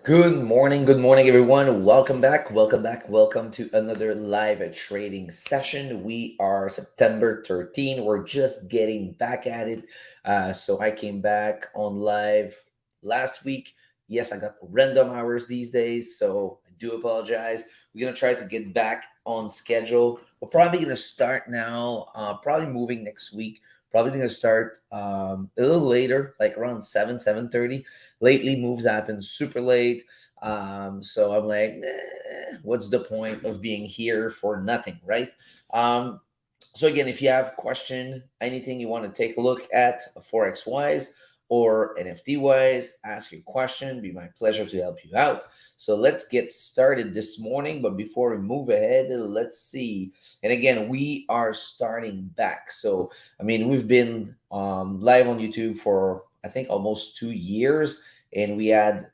Good morning, everyone. Welcome to another live trading session. We are September 13. We're just getting back at it. So I came back on live last week. Yes, I got random hours these days, so I do apologize. We're gonna try to get back on schedule. We're probably gonna start now. Probably moving next week. Probably gonna start a little later, like around 7:30. Lately, moves happen super late. So I'm like, what's the point of being here for nothing, right? So again, if you have question, anything you want to take a look at Forex wise or NFT wise, ask your question. Be my pleasure to help you out. So let's get started this morning. But before we move ahead, let's see. And again, we are starting back. So I mean, we've been live on YouTube for I think almost 2 years, and we had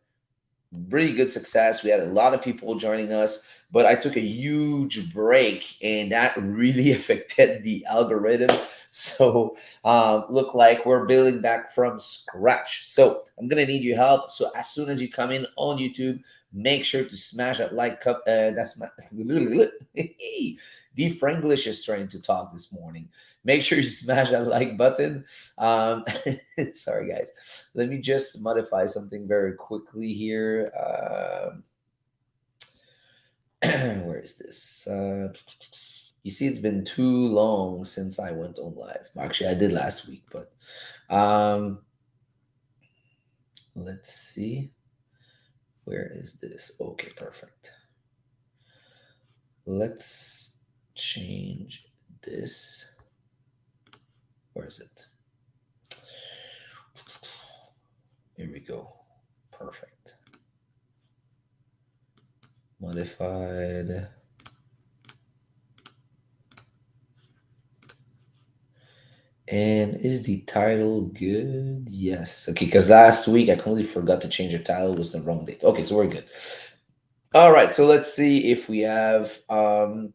really good success. We had a lot of people joining us, but I took a huge break, and that really affected the algorithm. So, look like we're building back from scratch. So, I'm gonna need your help. So, as soon as you come in on YouTube, make sure to smash that like cup. That's my the Franglish is trying to talk this morning. Make sure you smash that like button. Um, sorry, guys. Let me just modify something very quickly here. Where is this? You see, it's been too long since I went on live. Actually, I did last week, but um, let's see. Where is this? Okay, perfect. Let's change this. Where is it? Here we go. Perfect. Modified. And is the title good? Yes. Okay, because last week I completely forgot to change the title. It was the wrong date. Okay, so we're good. All right, so let's see if we have and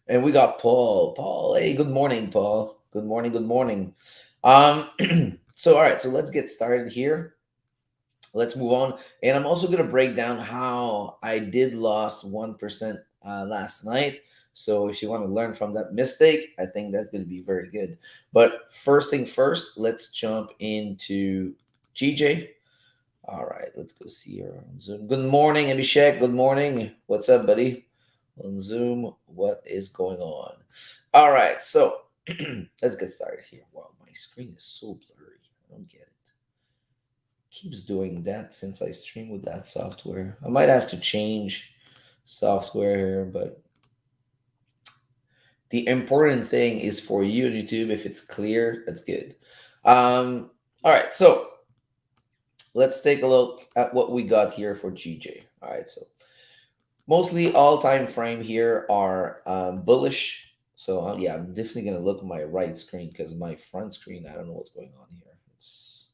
we got Paul. Paul, hey, good morning, Paul. Good morning, good morning. Um so all right, so let's get started here. Let's move on. And I'm also going to break down how I did lost 1% last night. So if you want to learn from that mistake, I think that's going to be very good. But first thing first, let's jump into GJ. All right, let's go see here on Zoom. Good morning, Abhishek. Good morning. What's up, buddy? On Zoom, what is going on? All right, so let's get started here. Wow, my screen is so blurry. I don't get it. Keeps doing that since I stream with that software. I might have to change software here, but the important thing is for you on YouTube, if it's clear, that's good. All right, so let's take a look at what we got here for GJ. All right, so mostly all time frame here are bullish. So yeah, I'm definitely gonna look at my right screen because my front screen, I don't know what's going on here. It's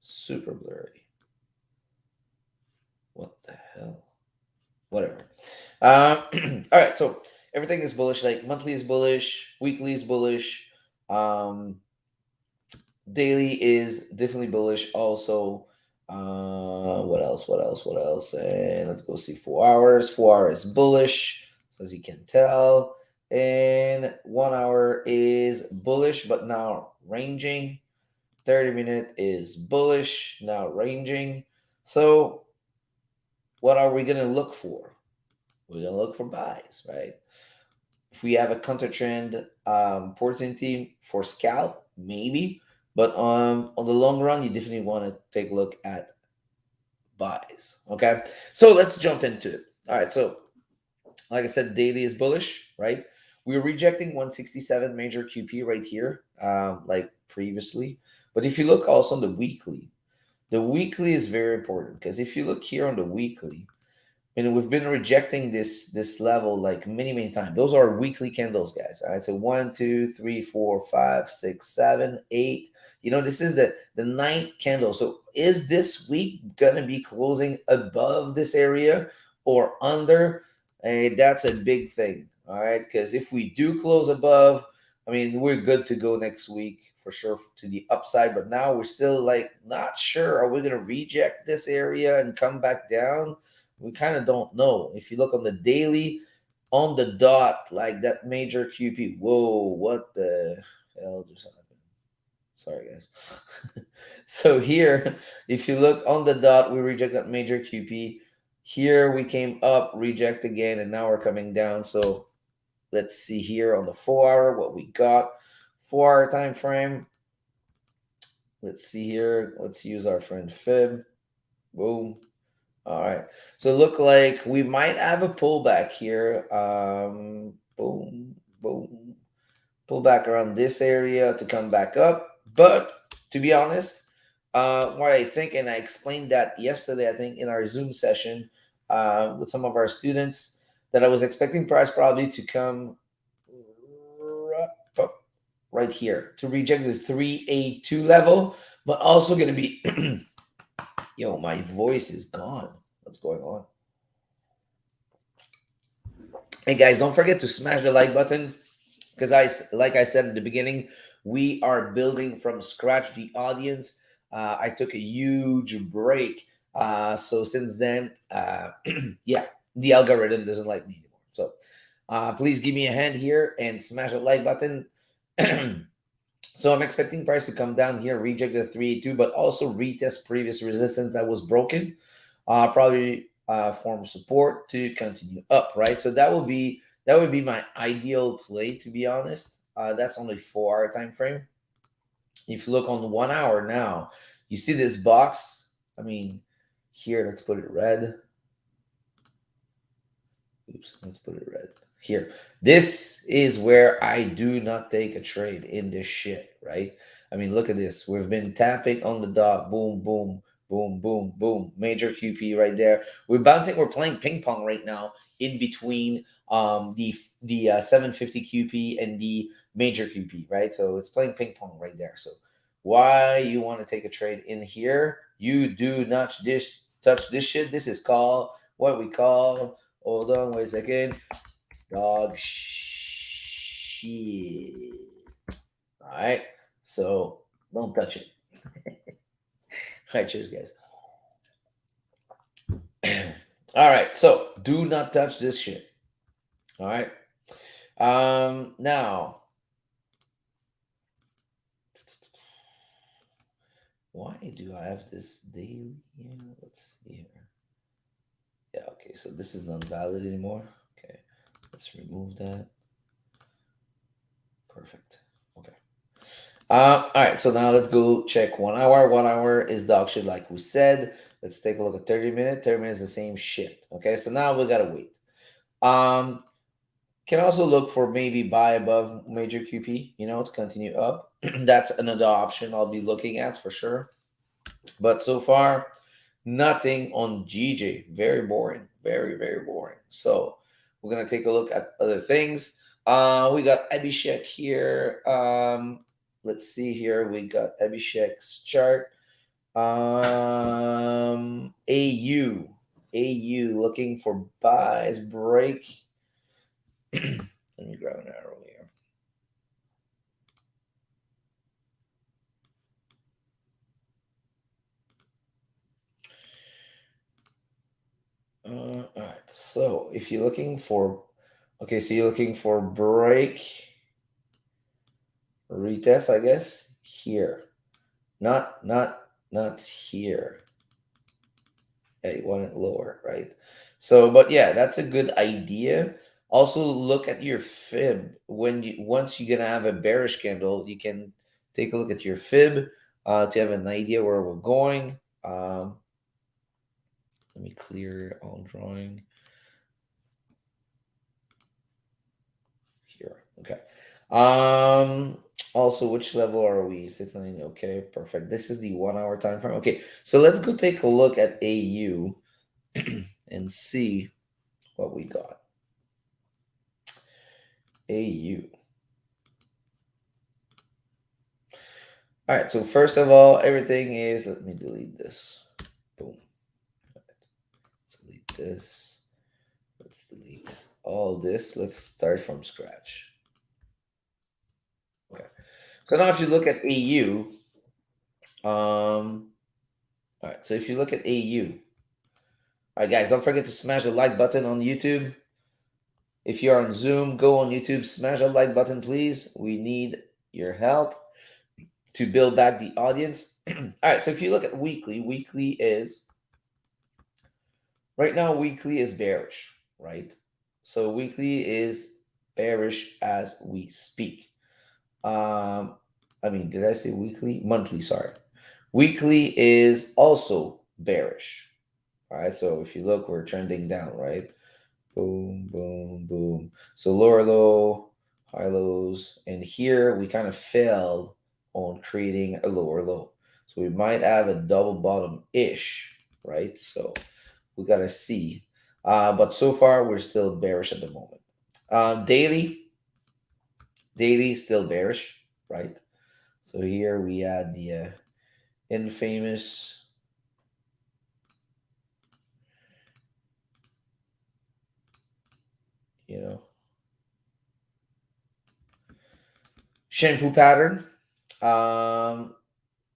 super blurry. What the hell? Whatever. All right, so everything is bullish. Like monthly is bullish, weekly is bullish, um, daily is definitely bullish. Also, what else? What else? What else? And let's go see 4 hours. 4 hours bullish, as you can tell, and 1 hour is bullish, but now ranging. 30-minute is bullish, now ranging. So, what are we gonna look for? We're gonna look for buys, right? If we have a counter trend opportunity for scalp, maybe, but on the long run, you definitely want to take a look at buys. Okay, so let's jump into it. All right, so like I said, daily is bullish, right? We're rejecting 167 major QP right here, like previously. But if you look also on the weekly is very important because if you look here on the weekly, and we've been rejecting this level like many times. Those are weekly candles, guys. All right, so 1 2 3 4 5 6 7 8. This is the ninth candle. So is this week gonna be closing above this area or under? That's a big thing. All right, because if we do close above, I mean we're good to go next week for sure to the upside, but now we're still like not sure. Are we gonna reject this area and come back down? We kind of don't know. If you look on the daily, on the dot, like that major QP. Whoa, what the hell just happened? Sorry, guys. So here, if you look on the dot, we reject that major QP. Here we came up, reject again, and now we're coming down. So let's see here on the 4 hour what we got. 4 hour time frame. Let's see here. Let's use our friend Fib. Boom. All right. So look like we might have a pullback here. Boom, boom. Pull back around this area to come back up. But to be honest, what I think, and I explained that yesterday, I think in our Zoom session with some of our students, that I was expecting price probably to come up right here to reject the 382 level, but also going to be, yo, my voice is gone. What's going on? Hey guys, don't forget to smash the like button because like I said in the beginning, we are building from scratch the audience. I took a huge break, so since then, yeah, the algorithm doesn't like me anymore. So please give me a hand here and smash the like button. So I'm expecting price to come down here, reject the 382, but also retest previous resistance that was broken. Probably form support to continue up, right? So that would be my ideal play, to be honest. That's only 4 hour time frame. If you look on the 1 hour now, you see this box. I mean, here, let's put it red. Oops, let's put it red. Here. This is where I do not take a trade in this shit, right? I mean, look at this. We've been tapping on the dot. Boom, boom, boom, boom, boom. Major QP right there. We're bouncing. We're playing ping pong right now in between the 750 QP and the major QP, right? So it's playing ping pong right there. So why you want to take a trade in here? You do not touch this shit. This is called what we call, hold on, wait a second. Dog shit. All right. So don't touch it. All right. Cheers, guys. All right. So do not touch this shit. All right. Now, why do I have this daily? Yeah, let's see here. Yeah. Okay. So this is not valid anymore. Okay. Let's remove that. Perfect. Okay. All right, so now let's go check 1 hour. 1 hour is dog shit, like we said. Let's take a look at 30 minutes. 30 minutes is the same shit. Okay, so now we gotta wait. Um, can also look for maybe buy above major QP, to continue up. That's another option I'll be looking at for sure. But so far, nothing on GJ. Very boring. Very, very boring. So we're gonna take a look at other things. We got Abhishek here. Let's see here. We got Abhishek's chart. AU. AU looking for buys, break. Let me grab an arrow here. All right. So if you're looking for, okay, so you're looking for break, retest, I guess here, not here. Yeah, you want it lower, right? So, but yeah, that's a good idea. Also, look at your fib. Once you're gonna have a bearish candle, you can take a look at your fib to have an idea where we're going. Let me clear all drawing here. Okay. Also, which level are we? 690. Okay, perfect. This is the 1 hour time frame. Okay, so let's go take a look at AU and see what we got. AU. All right, so first of all, everything is, let me delete this. Boom. All right. Let's delete this. Let's delete all this. Let's start from scratch. Okay. So now if you look at AU, all right, so if you look at AU, all right, guys, don't forget to smash the like button on YouTube. If you're on Zoom, go on YouTube, smash the like button, please. We need your help to build back the audience. All right, so if you look at weekly, weekly is right now, weekly is bearish, right? So weekly is bearish as we speak. Um, I mean, did I say weekly? Monthly, sorry. Weekly is also bearish. All right, so if you look, we're trending down, right? Boom, boom, boom. So lower low, high lows, and here we kind of failed on creating a lower low. So we might have a double bottom-ish, right? So we gotta see. But so far we're still bearish at the moment. Daily, daily still bearish, right? So here we had the infamous, you know, shampoo pattern. Um,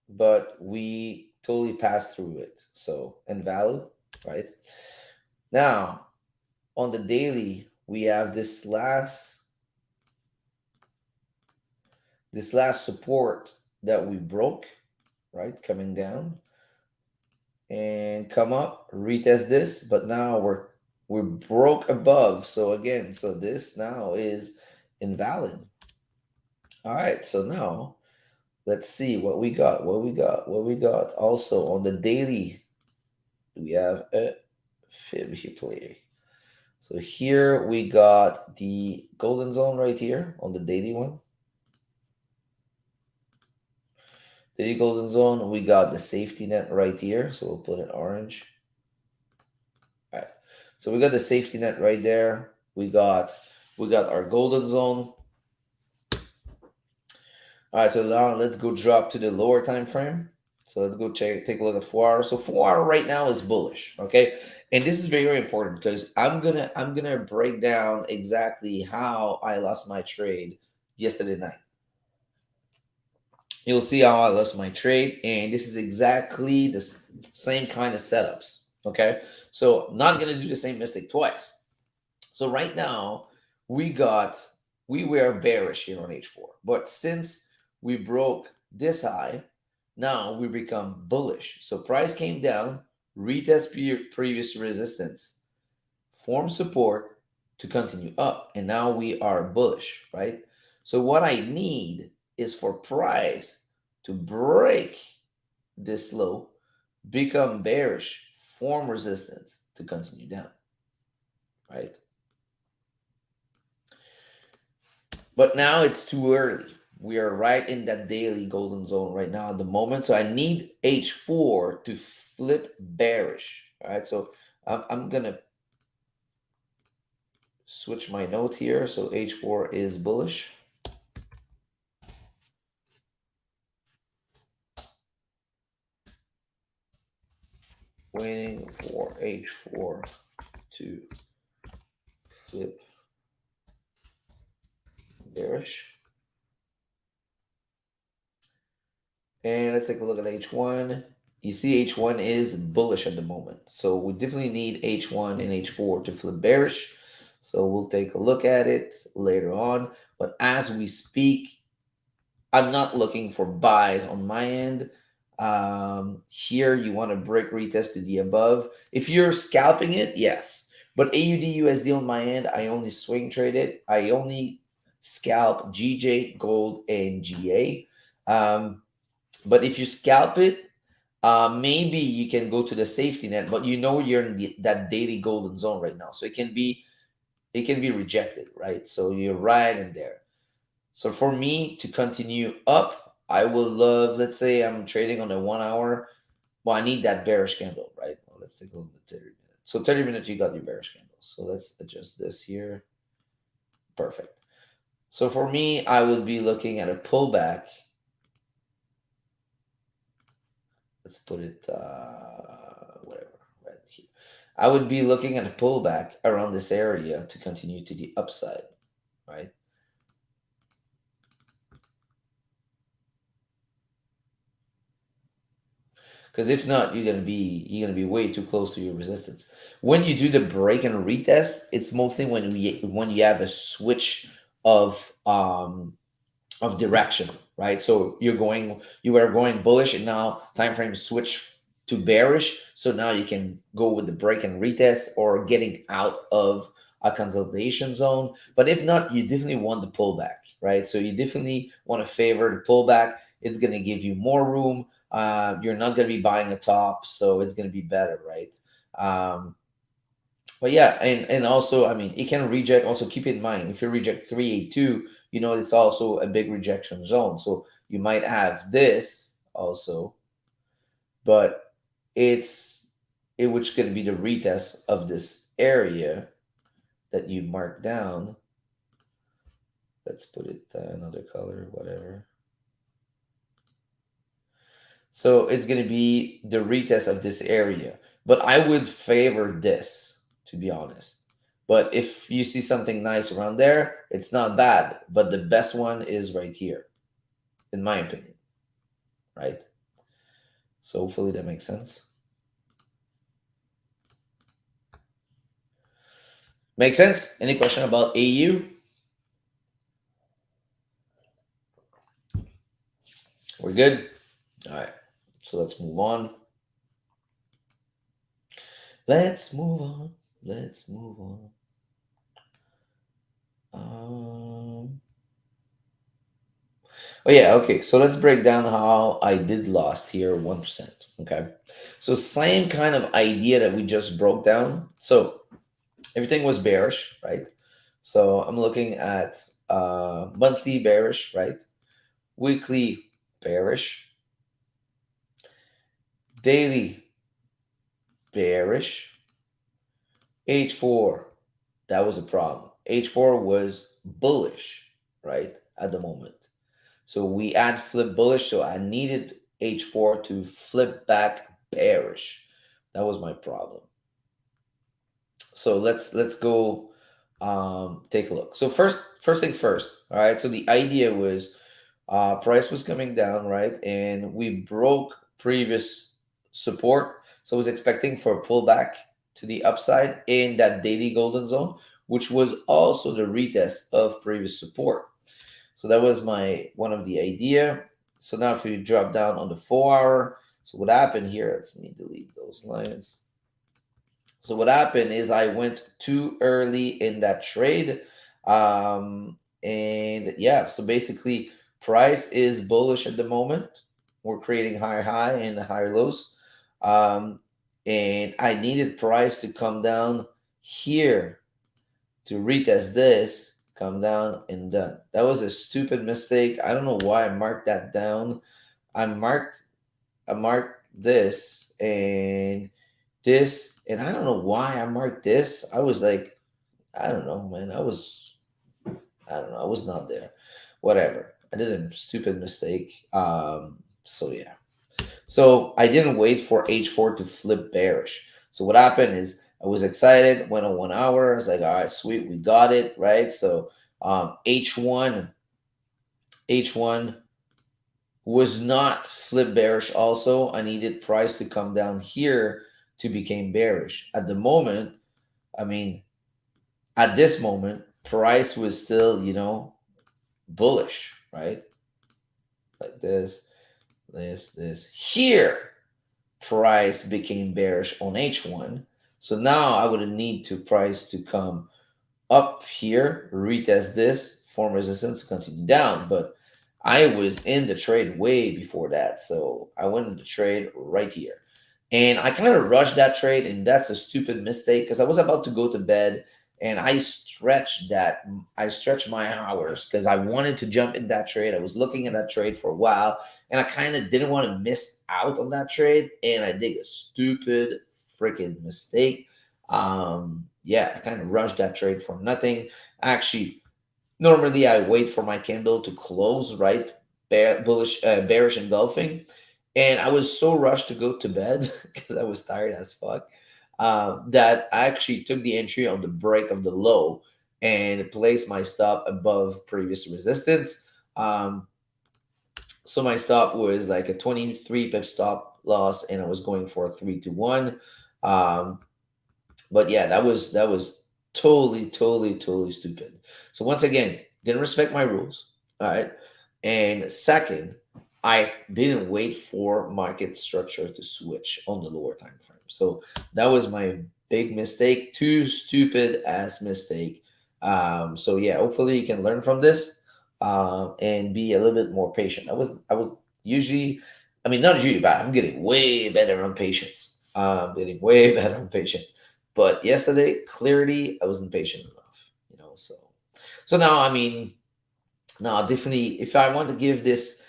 but we totally passed through it. So invalid, right? Now on the daily, we have this last support that we broke, right? Coming down and come up, retest this, but now we broke above. So again, so this now is invalid. All right, so now let's see what we got. What we got. What we got. Also on the daily, we have a fib here play. So here we got the golden zone right here on the daily one. Daily golden zone. We got the safety net right here. So we'll put it orange. All right. So we got the safety net right there. We got our golden zone. All right. So now let's go drop to the lower time frame. So let's go take a look at 4 hours. So 4 hour right now is bullish. Okay. And this is very, very important because I'm gonna break down exactly how I lost my trade yesterday night. You'll see how I lost my trade, and this is exactly the same kind of setups. Okay. So not gonna do the same mistake twice. So right now we were bearish here on H4, but since we broke this high, now we become bullish. So price came down, retest previous resistance, form support to continue up, and now we are bullish, right? So what I need is for price to break this low, become bearish, form resistance to continue down, right? But now it's too early. We are right in that daily golden zone right now at the moment. So I need H4 to flip bearish. All right. So I'm going to switch my note here. So H4 is bullish. Waiting for H4 to flip bearish. And let's take a look at H1. You see H1 is bullish at the moment. So we definitely need H1 and H4 to flip bearish. So we'll take a look at it later on. But as we speak, I'm not looking for buys on my end. Here you want to break retest to the above. If you're scalping it, yes. But AUD USD on my end, I only swing trade it. I only scalp GJ, gold, and GA. But if you scalp it, maybe you can go to the safety net, but you know you're in that daily golden zone right now, so it can be rejected, right? So you're right in there. So for me to continue up, I will love. Let's say I'm trading on a 1 hour. Well, I need that bearish candle, right? Well, let's take a look at 30 minutes. So 30 minutes, you got your bearish candles. So let's adjust this here. Perfect. So for me, I would be looking at a pullback. Let's put it whatever right here. I would be looking at a pullback around this area to continue to the upside, right? because if not, you're gonna be way too close to your resistance. When you do the break and retest, it's mostly when you have a switch of direction, right? So you were going bullish, and now time frame switch to bearish. So now you can go with the break and retest or getting out of a consolidation zone. But if not, you definitely want the pullback, right? So you definitely want to favor the pullback. It's going to give you more room. You're not going to be buying a top, so it's going to be better, right? But yeah, and also, I mean, it can reject. Also, keep in mind, if you reject 382, it's also a big rejection zone. So you might have this also, but it's it which can be the retest of this area that you mark down. Let's put it another color, whatever. So it's going to be the retest of this area. But I would favor this, to be honest. But if you see something nice around there, it's not bad. But the best one is right here, in my opinion, right? So hopefully that makes sense. Make sense? Any question about AU? We're good? All right. So let's move on. Let's move on. Let's move on. Oh yeah, okay. So let's break down how I did lost here 1%. Okay. So same kind of idea that we just broke down. So everything was bearish, right? So I'm looking at monthly bearish, right? Weekly bearish, daily bearish, H4. That was the problem. H4 was bullish, right? At the moment. So we had flip bullish, so I needed H4 to flip back bearish. That was my problem. So let's go take a look. So first thing first, all right. So the idea was price was coming down, right? And we broke previous support. So I was expecting for a pullback to the upside in that daily golden zone, which was also the retest of previous support. So that was my one of the idea. So now if we drop down on the 4 hour, so what happened here, let me delete those lines. So what happened is I went too early in that trade. And yeah, so basically price is bullish at the moment. We're creating higher high and higher lows. Um, and I needed price to come down here to retest this, come down and done. That was a stupid mistake. I don't know why I marked that down. I marked this and this, and I don't know why I marked this. I was like, I don't know, man. I don't know. I was not there. Whatever. I did a stupid mistake. So yeah. So I didn't wait for H4 to flip bearish. So what happened is I was excited, went on 1 hour. I was like, all right, sweet, we got it, right? So H1 was not flip bearish also. I needed price to come down here to become bearish. At the moment, I mean, at this moment, price was still, bullish, right? Like this. Here, price became bearish on H1. So now I would need to price to come up here, retest this, form resistance, continue down. But I was in the trade way before that. So I went in the trade right here. And I kind of rushed that trade, and that's a stupid mistake because I was about to go to bed and I stretched that. I stretched my hours because I wanted to jump in that trade. I was looking at that trade for a while and I kind of didn't want to miss out on that trade. And I did a stupid freaking mistake. Yeah, I kind of rushed that trade for nothing. Actually, normally I wait for my candle to close, right? Bearish engulfing. And I was so rushed to go to bed because I was tired as fuck that I actually took the entry on the break of the low and placed my stop above previous resistance. So my stop was like a 23 pip stop loss, and I was going for a 3 to 1. Um, but yeah, that was totally stupid. So once again, didn't respect my rules. All right. And second, I didn't wait for market structure to switch on the lower time frame. So that was my big mistake, too stupid ass mistake. So yeah, hopefully you can learn from this, and be a little bit more patient. I was usually, I mean, not usually bad. I'm getting way better on patience. Getting way better on patience. But yesterday, clearly, I wasn't patient enough. So now, I mean, now definitely, if I want to give this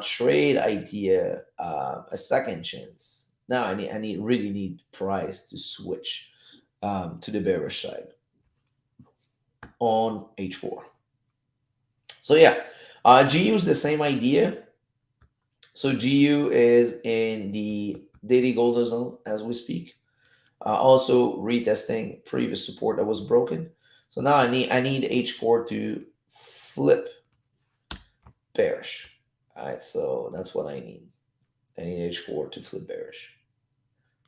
trade idea a second chance, now I really need price to switch to the bearish side on H4. So yeah, GU is the same idea. So GU is in the daily golden zone as we speak. Also retesting previous support that was broken. So now I need H4 to flip bearish. All right, so that's what I need. I need H4 to flip bearish.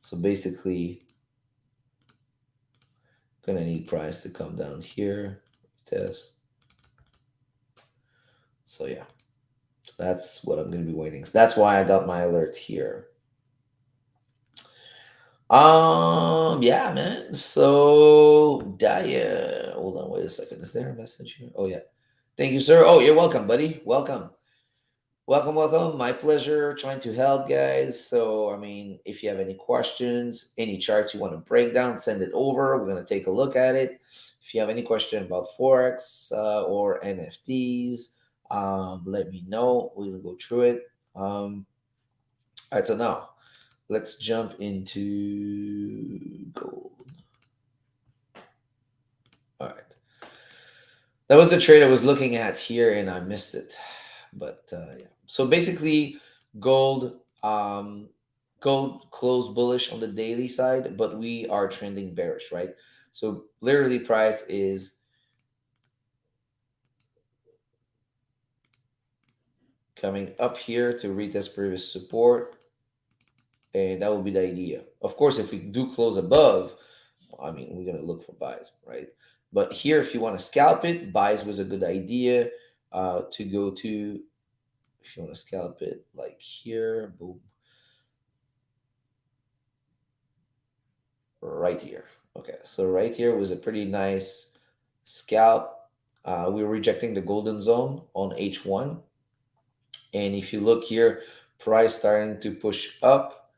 So basically, gonna need price to come down here, test. So yeah, that's what I'm gonna be waiting. That's why I got my alert here. Yeah, man. So Daya, hold on, wait a second. Is there a message here? Oh yeah. Thank you, sir. Oh, you're welcome, buddy. Welcome. Welcome, welcome. My pleasure trying to help, guys. So, I mean, if you have any questions, any charts you want to break down, send it over. We're going to take a look at it. If you have any question about Forex or NFTs, let me know. We will go through it. All right, so now let's jump into gold. All right. That was the trade I was looking at here and I missed it. But yeah. So basically, gold um gold closed bullish on the daily side, but we are trending bearish, right? So literally price is coming up here to retest previous support, and that will be the idea. Of course, if we do close above, I mean, we're gonna look for buys, right? But here, if you want to scalp it, buys was a good idea to go to. If you want to scalp it like here, boom, right here. Okay, so right here was a pretty nice scalp. We were rejecting the golden zone on H1. And if you look here, price starting to push up,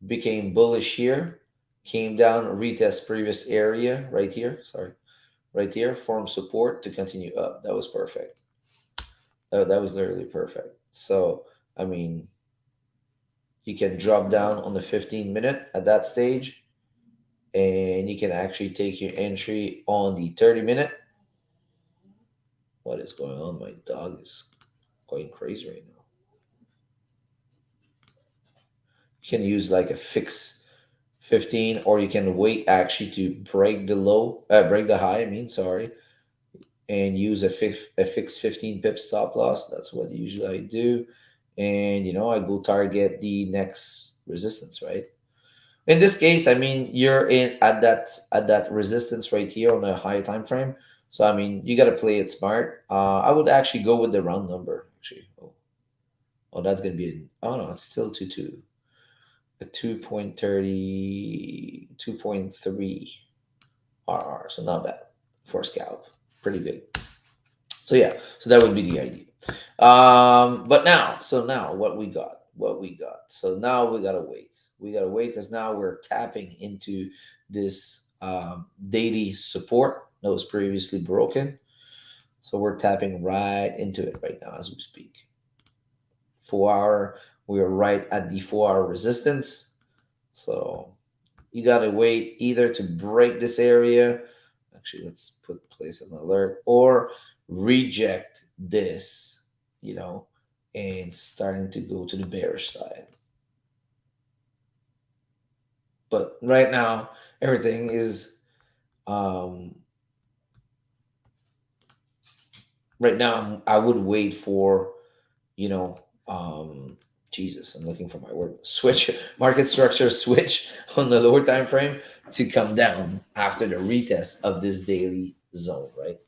became bullish here, came down, retest previous area right here. Sorry, right here, form support to continue up. That was perfect. That was literally perfect. So, I mean, you can drop down on the 15-minute at that stage, and you can actually take your entry on the 30-minute. What is going on? My dog is going crazy right now. You can use like a fix 15, or you can wait actually to break the low, break the high, I mean, sorry, and use a fix 15 pip stop loss. That's what usually I do. And, I go target the next resistance, right? In this case, I mean, you're in at that resistance right here on a higher time frame. So I mean, you got to play it smart. I would actually go with the round number. Actually, oh, that's gonna be oh no, it's still 2.2, a 2.30, 2.3 RR. So not bad for a scalp. Pretty good. So yeah, so that would be the idea. But now what we got. So now we gotta wait. We gotta wait because now we're tapping into this daily support that was previously broken. So we're tapping right into it right now as we speak. 4 hour, we are right at the 4 hour resistance. So you gotta wait either to break this area. Actually, let's place an alert or reject this, you know, and starting to go to the bearish side. But right now, everything is um right now I would wait for, you know, um Jesus, I'm looking for my word. Switch market structure switch on the lower time frame to come down after the retest of this daily zone, right?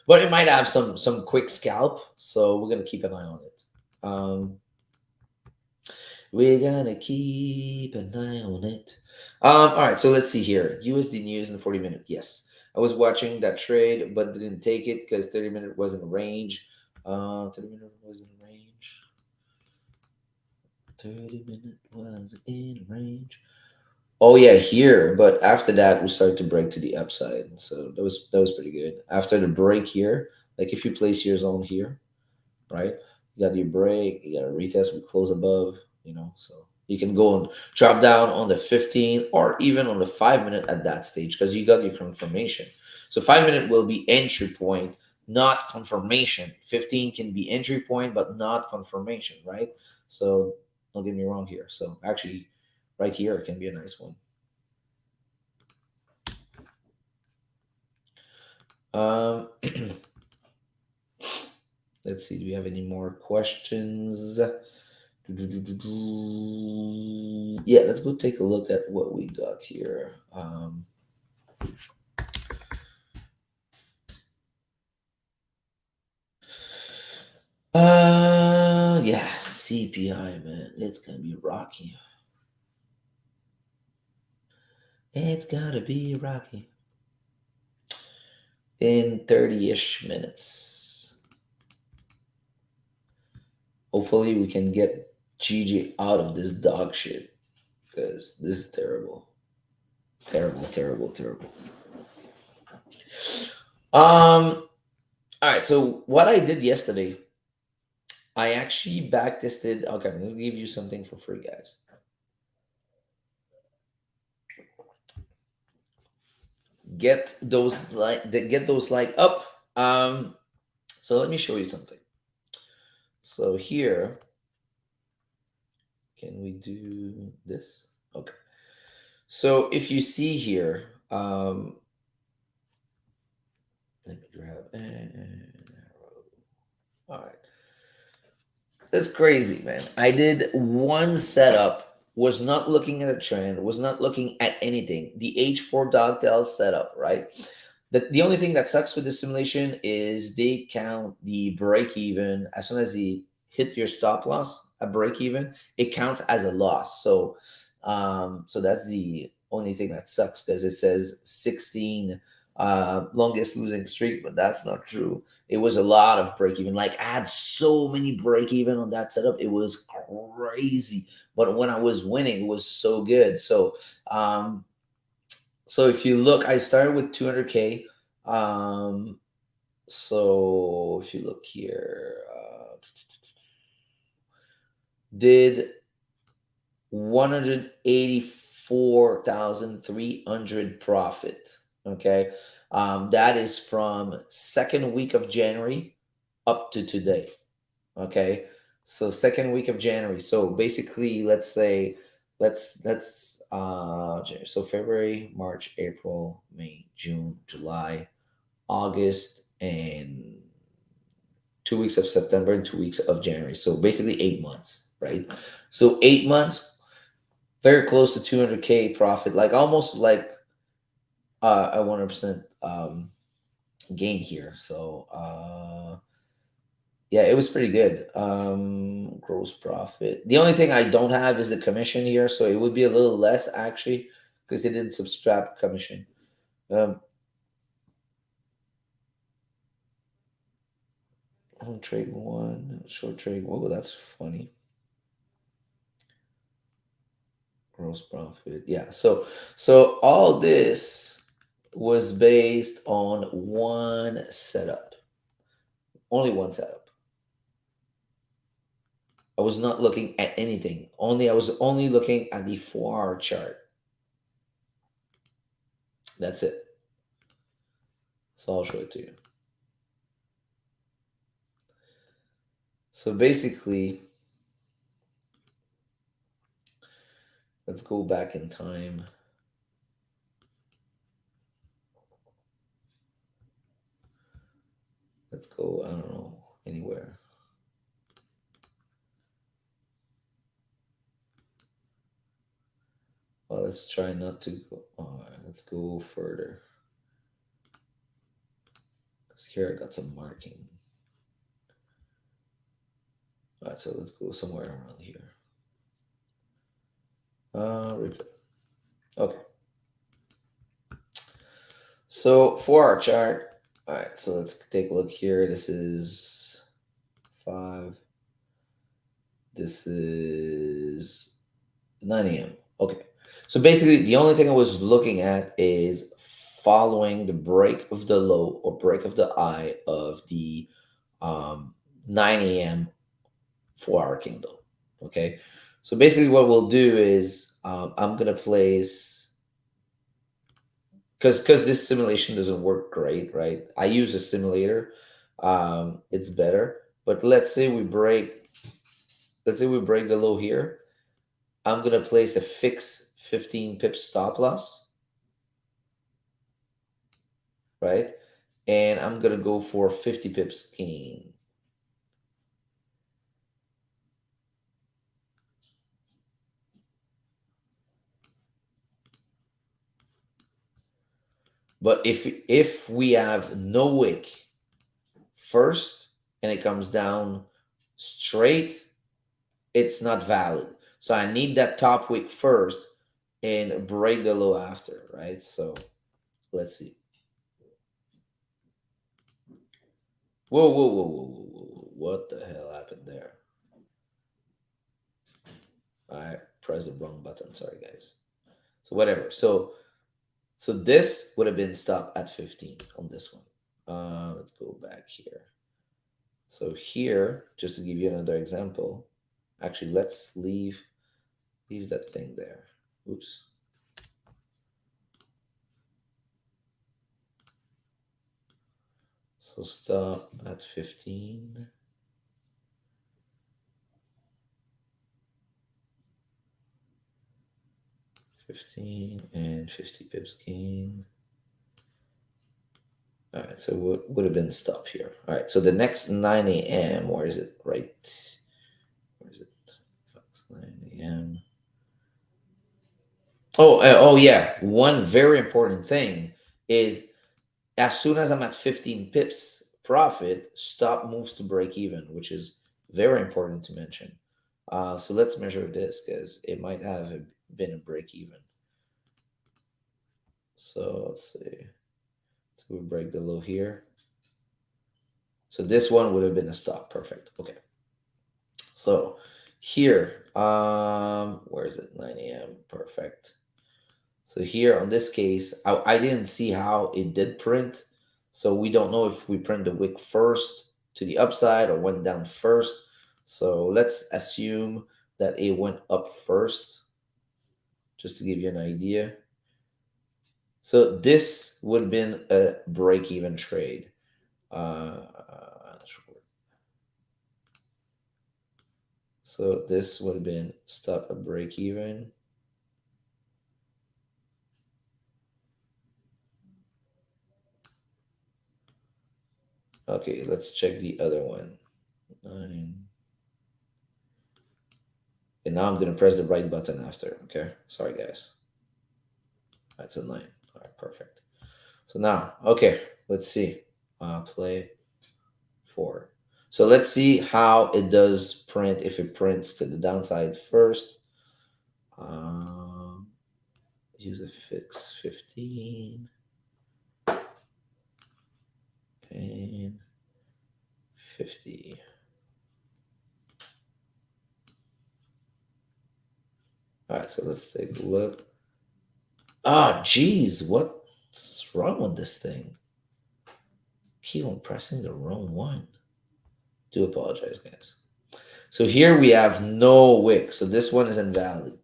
But it might have some quick scalp, so we're gonna keep an eye on it. We're gonna keep an eye on it. All right, so let's see here. USD news in 40 minute. Yes, I was watching that trade, but didn't take it because 30 minute was in range. 30 minute was in range. 30 minute was in range. Oh yeah, here. But after that, we started to break to the upside. So that was pretty good. After the break here, like if you place your zone here, right? You got your break, you got a retest, we close above, so you can go and drop down on the 15 or even on the 5 minute at that stage because you got your confirmation. So 5 minute will be entry point, not confirmation. 15 can be entry point, but not confirmation, right? So don't get me wrong here. So actually, right here can be a nice one. Um, let's see. Do we have any more questions? Yeah, let's go take a look at what we got here. Yeah, CPI, man, it's gonna be rocky. It's gotta be rocky in 30-ish minutes. Hopefully, we can get GG out of this dog shit because this is terrible, terrible, terrible, terrible. All right. So what I did yesterday, I actually back tested. Okay, I'm gonna give you something for free, guys. Get those like up. So let me show you something. So here, can we do this? Okay. So if you see here, let me grab all right. That's crazy, man. I did one setup, was not looking at a trend, was not looking at anything. The H4 dogtail setup, right? The only thing that sucks with the simulation is they count the break even as soon as they hit your stop loss at break even, it counts as a loss. So that's the only thing that sucks because it says 16 longest losing streak, but that's not true. It was a lot of break even. Like I had so many break even on that setup. It was crazy. But when I was winning, it was so good. So if you look, I started with 200K. So if you look here, did 184,300 profit. Okay. That is from second week of January up to today. Okay. So second week of January. So basically, let's say, so February, March, April, May, June, July, August, and 2 weeks of September and 2 weeks of January. So basically 8 months, right? So 8 months, very close to 200K profit, like almost like a 100% gain here. So yeah, it was pretty good. Gross profit. The only thing I don't have is the commission here, so it would be a little less actually because they didn't subtract commission. Um, on trade one, short trade. Whoa, that's funny. Gross profit. Yeah. So all this was based on one setup. Only one setup. I was not looking at anything. I was only looking at the 4 hour chart. That's it. So I'll show it to you. So basically, let's go back in time. Let's go, I don't know, anywhere. Well, let's try not to go. All right, let's go further. Because here I got some marking. All right, so let's go somewhere around here. Replay. Okay. So for our chart, all right, so let's take a look here. This is 5. This is 9 a.m. Okay. So basically, the only thing I was looking at is following the break of the low or break of the eye of the 9 a.m. 4 hour candle. Okay. So basically, what we'll do is I'm going to place, because this simulation doesn't work great, right? I use a simulator. It's better. But let's say we break the low here. I'm going to place a fixed 15 pips stop loss, right? And I'm going to go for 50 pips gain. But if we have no wick first and it comes down straight, it's not valid. So I need that top wick first and break the low after, right? So let's see. Whoa, whoa, whoa, whoa, whoa, whoa. What the hell happened there? I pressed the wrong button. Sorry, guys. So whatever. So this would have been stopped at 15 on this one. Let's go back here. So here, just to give you another example, actually let's leave that thing there. Oops. So stop at 15. 15 and 50 pips gain. All right, so would have been stop here. All right, so the next 9 a.m., where is it? Right. Where is it? 9 a.m. Oh yeah. One very important thing is as soon as I'm at 15 pips profit, stop moves to break even, which is very important to mention. So let's measure this because it might have been a break even. So let's see. So we break the low here. So this one would have been a stop. Perfect. Okay. So here, where is it? 9 a.m. Perfect. So here on this case, I didn't see how it did print. So we don't know if we print the wick first to the upside or went down first. So let's assume that it went up first, just to give you an idea. So this would have been a break-even trade. So this would have been stop a break-even. Okay, let's check the other one. 9. And now I'm going to press the right button after. Okay, sorry guys. That's a 9. All right, perfect. So now, okay, let's see. Play 4. So let's see how it does print, if it prints to the downside first. Use a fix 15. And 50. All right, so let's take a look. Ah, geez, what's wrong with this thing? Keep on pressing the wrong one. Do apologize, guys. So here we have no wick, so this one is invalid.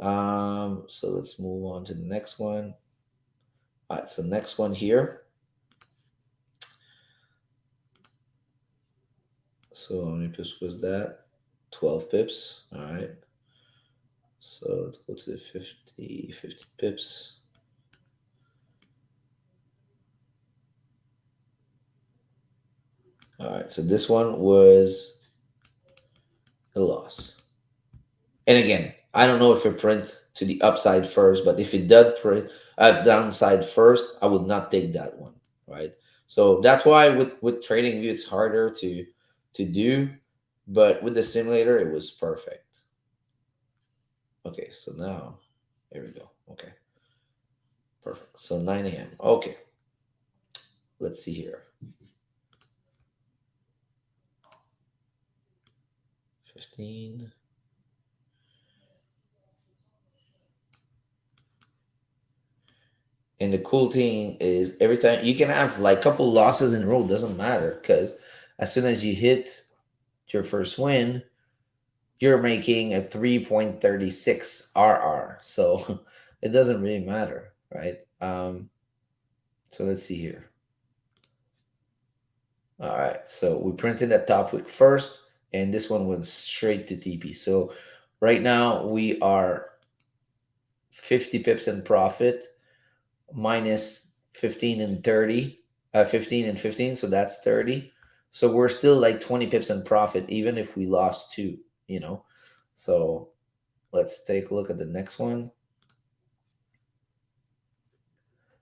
So let's move on to the next one. All right, so next one here. So how many pips was that? 12 pips. All right. So let's go to the 50 pips. All right, so this one was a loss. And again, I don't know if it prints to the upside first, but if it does print downside first, I would not take that one, right? So that's why with trading view it's harder to do, but with the simulator it was perfect. Okay, so now here we go. Okay, perfect. So 9 a.m. Okay, let's see here. 15. And the cool thing is every time you can have like a couple losses in a row, doesn't matter because as soon as you hit your first win, you're making a 3.36 RR. So it doesn't really matter, right? So let's see here. All right, so we printed that top wick first, and this one went straight to TP. So right now we are 50 pips in profit, minus 15 and 30, 15 and 15, so that's 30. So we're still like 20 pips in profit, even if we lost two, you know. So let's take a look at the next one.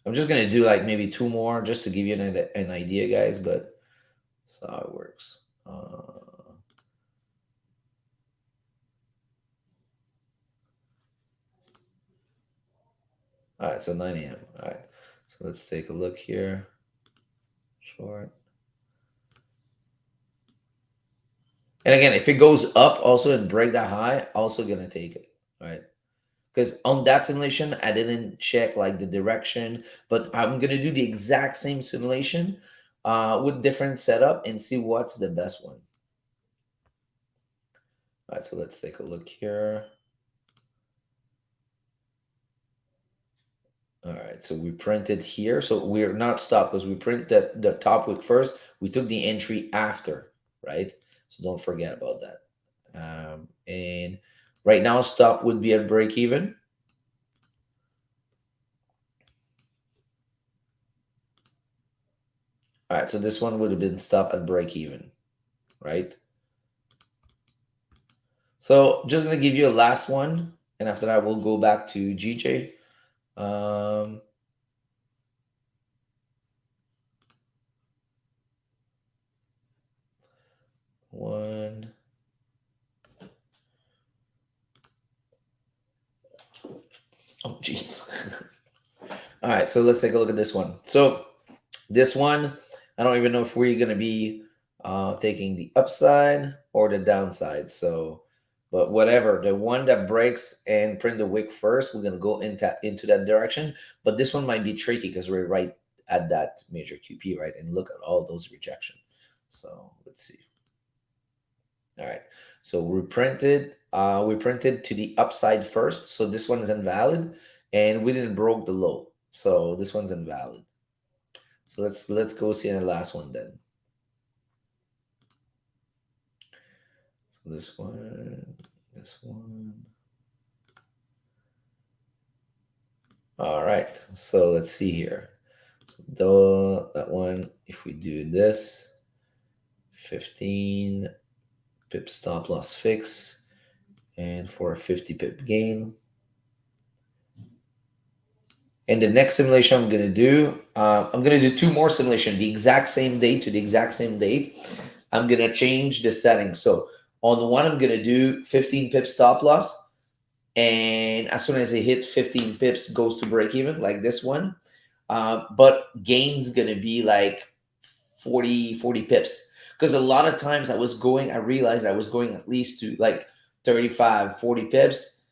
I'm just gonna do like maybe two more just to give you an idea, guys, but that's how it works. All right, so 9 a.m. All right, so let's take a look here. Short. And again, if it goes up also and break that high, also gonna take it, right? Because on that simulation, I didn't check like the direction, but I'm gonna do the exact same simulation with different setup and see what's the best one. All right, so let's take a look here. All right, so we printed here. So we're not stopped because we print the top wick first. We took the entry after, right? So don't forget about that. And right now, stop would be at break even. All right, so this one would have been stop at break even, right? So just gonna give you a last one, and after that we'll go back to GJ. Um, one. Oh, jeez. All right, so let's take a look at this one. So this one, I don't even know if we're gonna be taking the upside or the downside. So, but whatever, the one that breaks and print the wick first, we're gonna go into that direction. But this one might be tricky because we're right at that major QP, right? And look at all those rejection. So let's see. All right. So we printed to the upside first. So this one is invalid and we didn't broke the low. So this one's invalid. So let's go see the last one then. So this one, this one. All right. So let's see here. So that one, if we do this, 15 pip stop loss fix, and for a 50 pip gain. And the next simulation I'm gonna do two more simulation, the exact same date to the exact same date. I'm gonna change the settings. So on the one, I'm gonna do 15 pips stop loss, and as soon as it hit 15 pips, goes to break even, like this one. But gain's gonna be like 40 pips. Because a lot of times I realized I was going at least to like 35, 40 pips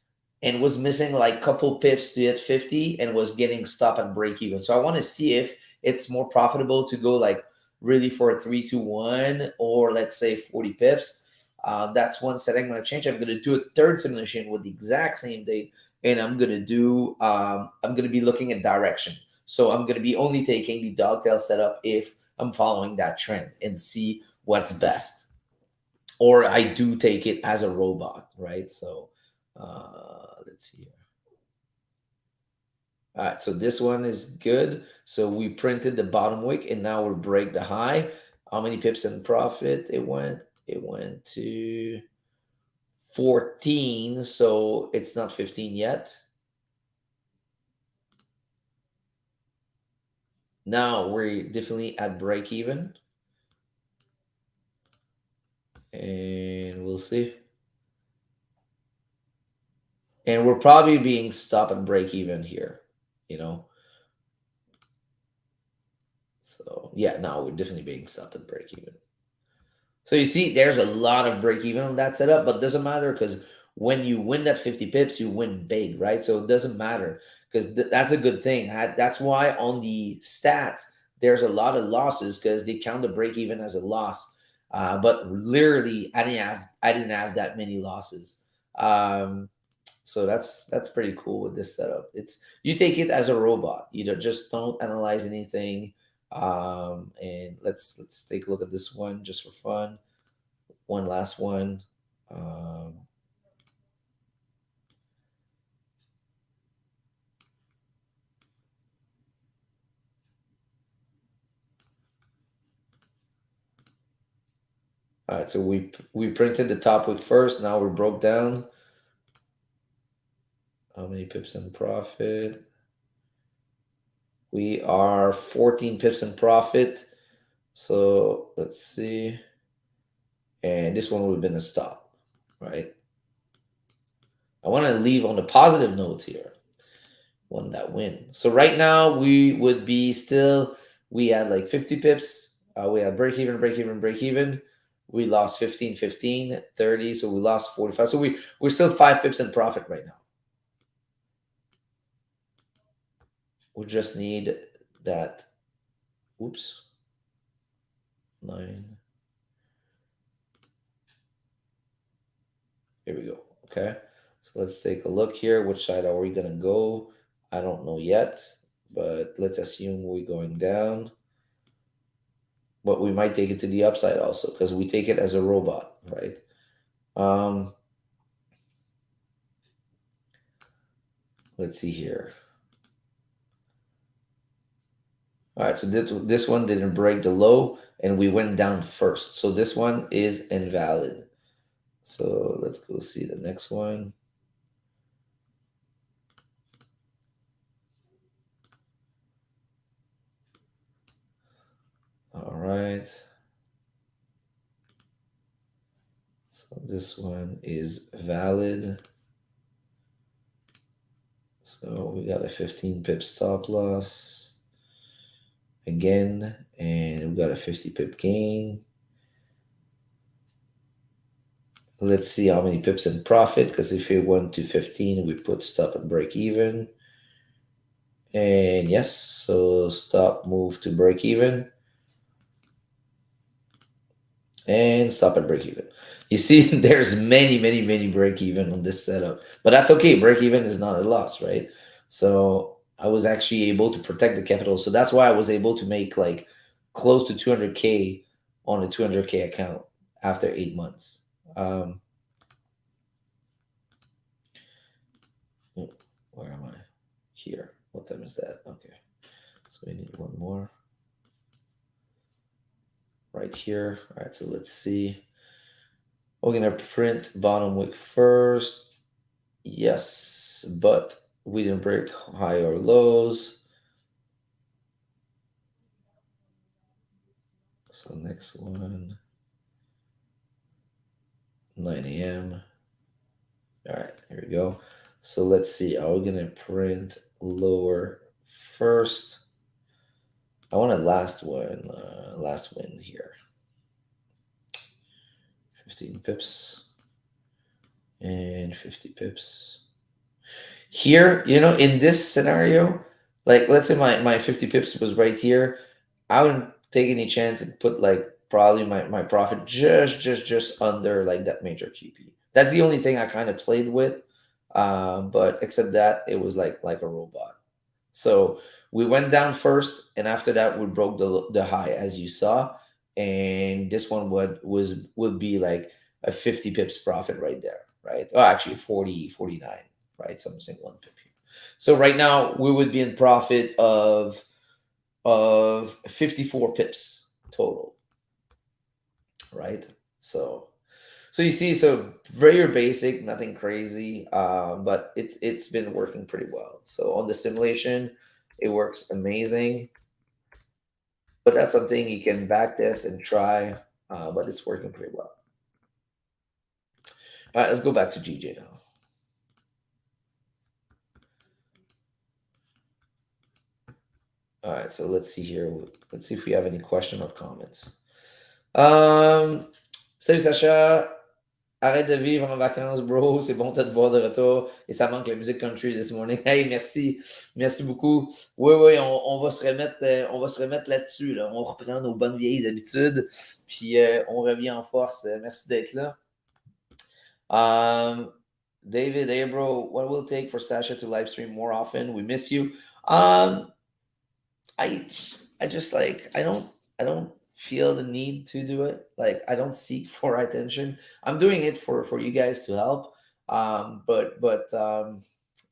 and was missing like a couple pips to hit 50 and was getting stop and break even. So I want to see if it's more profitable to go like really for a 3-2-1 or let's say 40 pips. That's one setting I'm going to change. I'm going to do a third simulation with the exact same date, and I'm going to do I'm going to be looking at direction. So I'm going to be only taking the dogtail setup if I'm following that trend and see what's best. Or I do take it as a robot, right? So let's see here. All right, so this one is good. So we printed the bottom wick and now we'll break the high. How many pips in profit it went? It went to 14, so it's not 15 yet. Now we're definitely at break even, and we'll see. And we're probably being stopped at break even here, you know. So yeah, no, we're definitely being stopped at break even. So you see, there's a lot of break even on that setup, but doesn't matter because when you win that 50 pips, you win big, right? So it doesn't matter because that's a good thing. That's why on the stats, there's a lot of losses because they count the break even as a loss. But literally, I didn't have that many losses. Um, so that's pretty cool with this setup. It's you take it as a robot. You just don't analyze anything. And let's take a look at this one just for fun. One last one. Um, all right, so we printed the top wick first. Now we broke down how many pips in profit. We are 14 pips in profit. So let's see. And this one would have been a stop, right? I want to leave on the positive note here. Won that win. So right now we would be still, we had like 50 pips. We had break even, break even, break even. We lost 15, 15, 30. So we lost 45. So we're still 5 pips in profit right now. We just need that. Oops. 9. Here we go. Okay. So let's take a look here. Which side are we going to go? I don't know yet, but let's assume we're going down. But we might take it to the upside also because we take it as a robot, right? Um, let's see here. All right, so this one didn't break the low, and we went down first. So this one is invalid. So let's go see the next one. All right. So this one is valid. So we got a 15 pip stop loss again, and we got a 50 pip gain. Let's see how many pips in profit, because if it went to 15, we put stop and break even. And yes, so stop move to break even and stop at break even. You see, there's many break even on this setup, but that's okay. Break even is not a loss, right? So I was actually able to protect the capital. So that's why I was able to make like close to 200K on a 200K account after 8 months. Um, where am I? Here. What time is that? Okay. So we need one more right here. All right, so let's see. We're gonna print bottom wick first. Yes, but we didn't break high or lows. So next one, 9 a.m. All right, here we go. So let's see. Are we gonna print lower first? I want a last one, last win here. 15 pips and 50 pips. Here, in this scenario, like let's say my 50 pips was right here, I wouldn't take any chance and put like probably my profit just under like that major QP. That's the only thing I kind of played with. But except that it was like a robot. So we went down first, and after that we broke the high as you saw, and this one would be like a 50 pips profit right there, right? Oh, actually 40, 49, right? So I'm saying 1 pip here. So right now we would be in profit of 54 pips total, right? So So you see, so very basic, nothing crazy, but it's been working pretty well. So on the simulation, it works amazing. But that's something you can back test and try, but it's working pretty well. All right, let's go back to GJ now. All right, so let's see here. Let's see if we have any question or comments. Um, Salut Sacha, arrête de vivre en vacances, bro. C'est bon de te voir de retour. Et ça manque la musique country this morning. Hey, merci. Merci beaucoup. Oui, oui, on va se remettre là-dessus. Là. On reprend nos bonnes vieilles habitudes. Puis on revient en force. Merci d'être là. Um, David, hey, bro, what will it take for Sasha to live stream more often? We miss you. Um, I I just like I don't feel the need to do it. Like I don't seek for attention. I'm doing it for you guys to help. But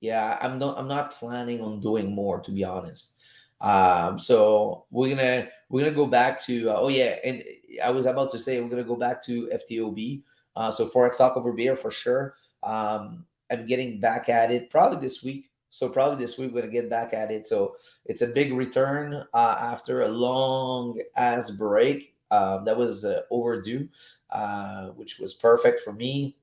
yeah, I'm not planning on doing more, to be honest. So we're gonna go back to oh yeah, and I was about to say we're gonna go back to FTOB. So Forex Talk Over Beer for sure. I'm getting back at it probably this week. So probably this week we're gonna get back at it. So it's a big return after a long ass break that was overdue, which was perfect for me.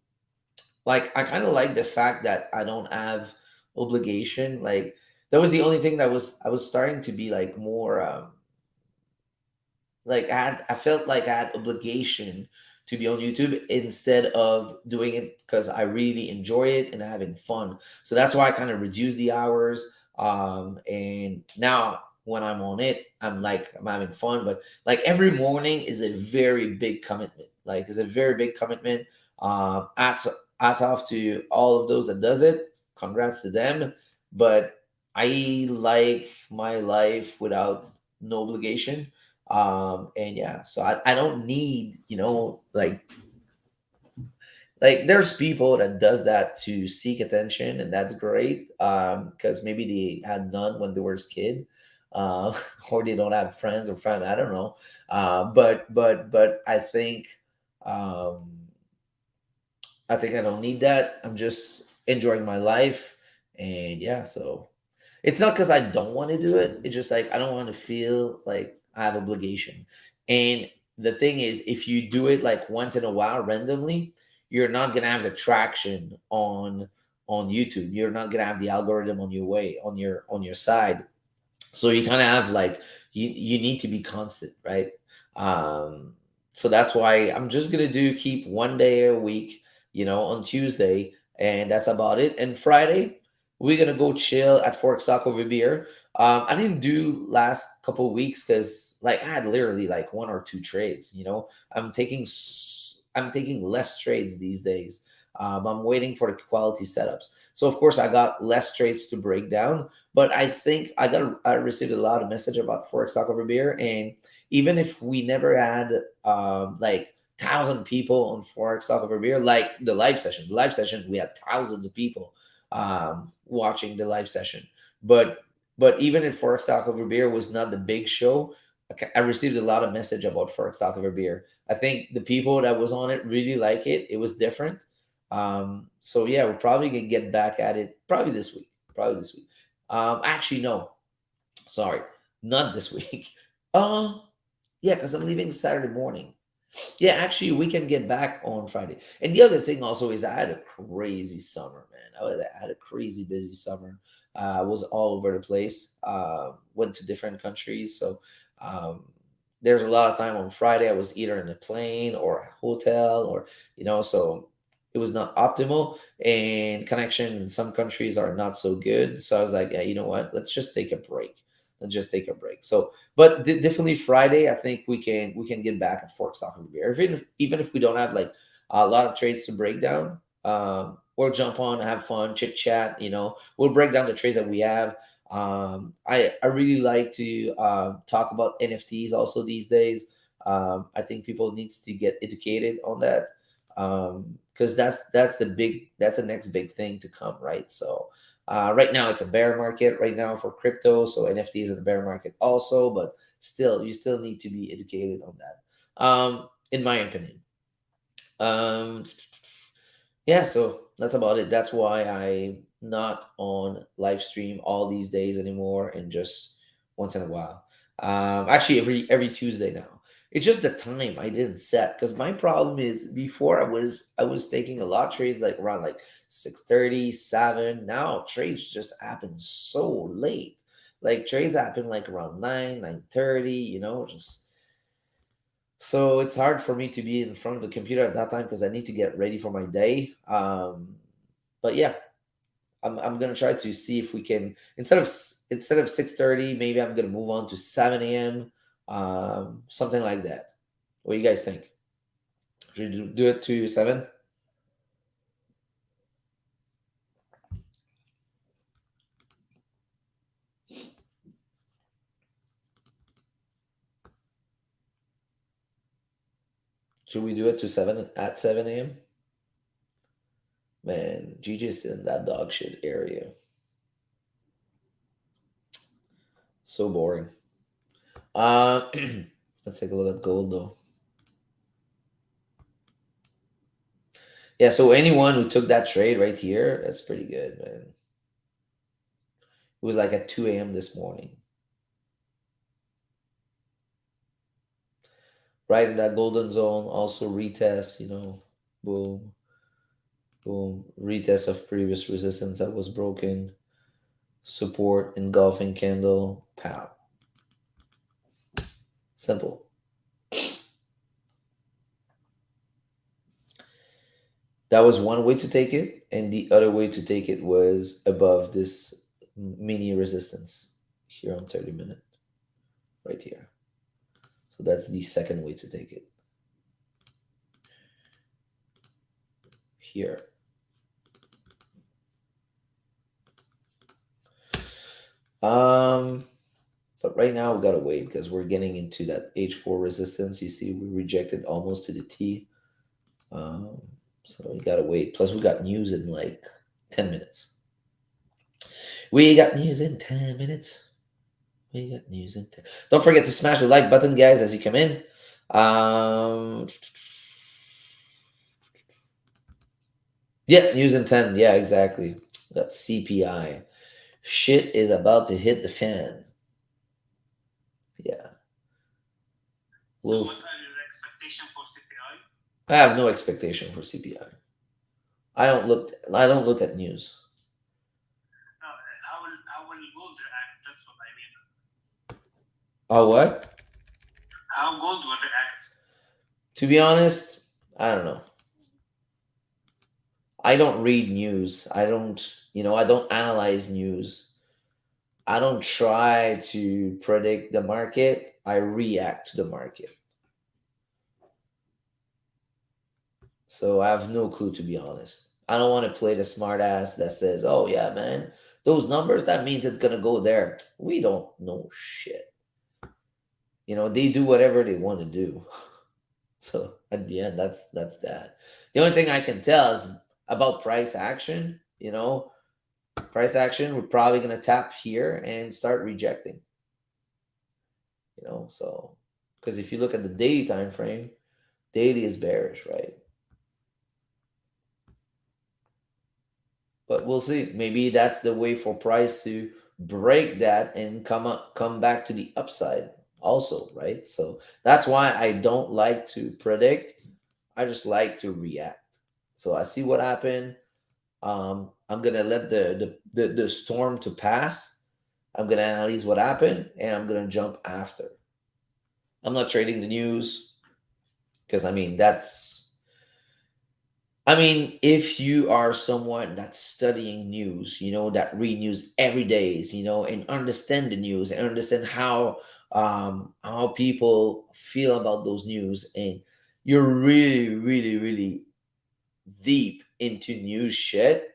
Like I kind of like the fact that I don't have obligation. Like that was the only thing that I was starting to be like more like I felt like I had obligation to be on YouTube instead of doing it because I really enjoy it and having fun. So that's why I kind of reduced the hours. And now when I'm on it, I'm having fun. But like every morning is a very big commitment. Like it's a very big commitment. Hats off to all of those that does it. Congrats to them. But I like my life without no obligation, and yeah, so I don't need, like there's people that does that to seek attention, and that's great, because maybe they had none when they were a kid, or they don't have friends or family, I don't know, but um I think I don't need that. I'm just enjoying my life. And yeah, so it's not because I don't want to do it. It's just like I don't want to feel like I have obligation. And the thing is, if you do it like once in a while randomly, you're not gonna have the traction on YouTube. You're not gonna have the algorithm on your way on your side. So you kind of have like you need to be constant, right? um so that's why I'm just gonna do keep one day a week, on Tuesday, and that's about it. And Friday we're gonna go chill at Fork Stock over beer. I didn't do last couple weeks because like I had literally like one or two trades. I'm taking less trades these days. I'm waiting for the quality setups, so of course I got less trades to break down. But I think I received a lot of message about Forex Talk Over Beer, and even if we never had like 1,000 people on Forex Talk Over Beer, like the live session, we had thousands of people watching the live session. But even if Forex Talk Over Beer was not the big show, I received a lot of message about Forex Talk Over Beer. I think the people that was on it really like it. It was different. So yeah, we're probably gonna get back at it probably this week. Probably this week. Actually, no. Sorry, not this week. Uh, yeah, because I'm leaving Saturday morning. Yeah, actually, we can get back on Friday. And the other thing also is I had a crazy summer, man. I had a crazy busy summer. I was all over the place. Went to different countries, so um, there's a lot of time on Friday. I was either in a plane or a hotel, or so it was not optimal. And connection in some countries are not so good. So I was like, yeah, you know what? Let's just take a break. Let's just take a break. So but definitely Friday, I think we can get back at Fork Stock and Beer. Even if we don't have like a lot of trades to break down, we'll jump on, have fun, chit chat. We'll break down the trades that we have. I really like to talk about NFTs also these days. I think people needs to get educated on that, because that's the next big thing to come, right? So right now it's a bear market right now for crypto, so NFTs in the bear market also, but still you still need to be educated on that, in my opinion. Um, yeah, so that's about it. That's why I'm not on live stream all these days anymore, and just once in a while. Actually, every Tuesday now. It's just the time I didn't set, because my problem is before I was taking a lot of trades like around like 6:30, 7. Now trades just happen so late. Like trades happen like around 9, 9:30. Just so it's hard for me to be in front of the computer at that time because I need to get ready for my day. But yeah, I'm gonna try to see if we can, instead of 6:30, maybe I'm gonna move on to 7 a.m. Something like that. What do you guys think? Should we do it to 7? Should we do it to 7 at 7 a.m.? Man, GJ's still in that dog shit area. So boring. Uh, let's take a look at gold though. Yeah, so anyone who took that trade right here, that's pretty good, man. It was like at 2 a.m. this morning, right in that golden zone. Also retest, boom, boom, retest of previous resistance that was broken, support, engulfing candle, pow. Simple. That was one way to take it, and the other way to take it was above this mini resistance here on 30 minute, right here. So that's the second way to take it here. Um, but right now we gotta wait because we're getting into that H4 resistance. You see, we rejected almost to the T. Um, so we gotta wait. Plus, we got news in like 10 minutes. We got news in 10 minutes. We got news in 10. Don't forget to smash the like button, guys, as you come in. Um, yeah, news in 10. Yeah, exactly. Got CPI. Shit is about to hit the fan. Yeah. So We'll. what are your expectation for CPI? I have no expectation for CPI. I don't look at news. How will gold react? That's what I mean. Oh, what? How gold will react? To be honest, I don't know. I don't read news. I don't analyze news. I don't try to predict the market. I react to the market. So I have no clue, to be honest. I don't want to play the smart ass that says, "Oh yeah, man, those numbers, that means it's going to go there." We don't know shit. They do whatever they want to do. So at the end, that's that. The only thing I can tell is about price action. Price action, we're probably gonna tap here and start rejecting. So because if you look at the daily time frame, daily is bearish, right? But we'll see. Maybe that's the way for price to break that and come back to the upside also, right? So that's why I don't like to predict. I just like to react. So I see what happened. I'm gonna let the storm to pass. I'm gonna analyze what happened, and I'm gonna jump after. I'm not trading the news because if you are someone that's studying news, that read news every day, and understand the news and understand how people feel about those news, and you're really, really, really deep into news shit,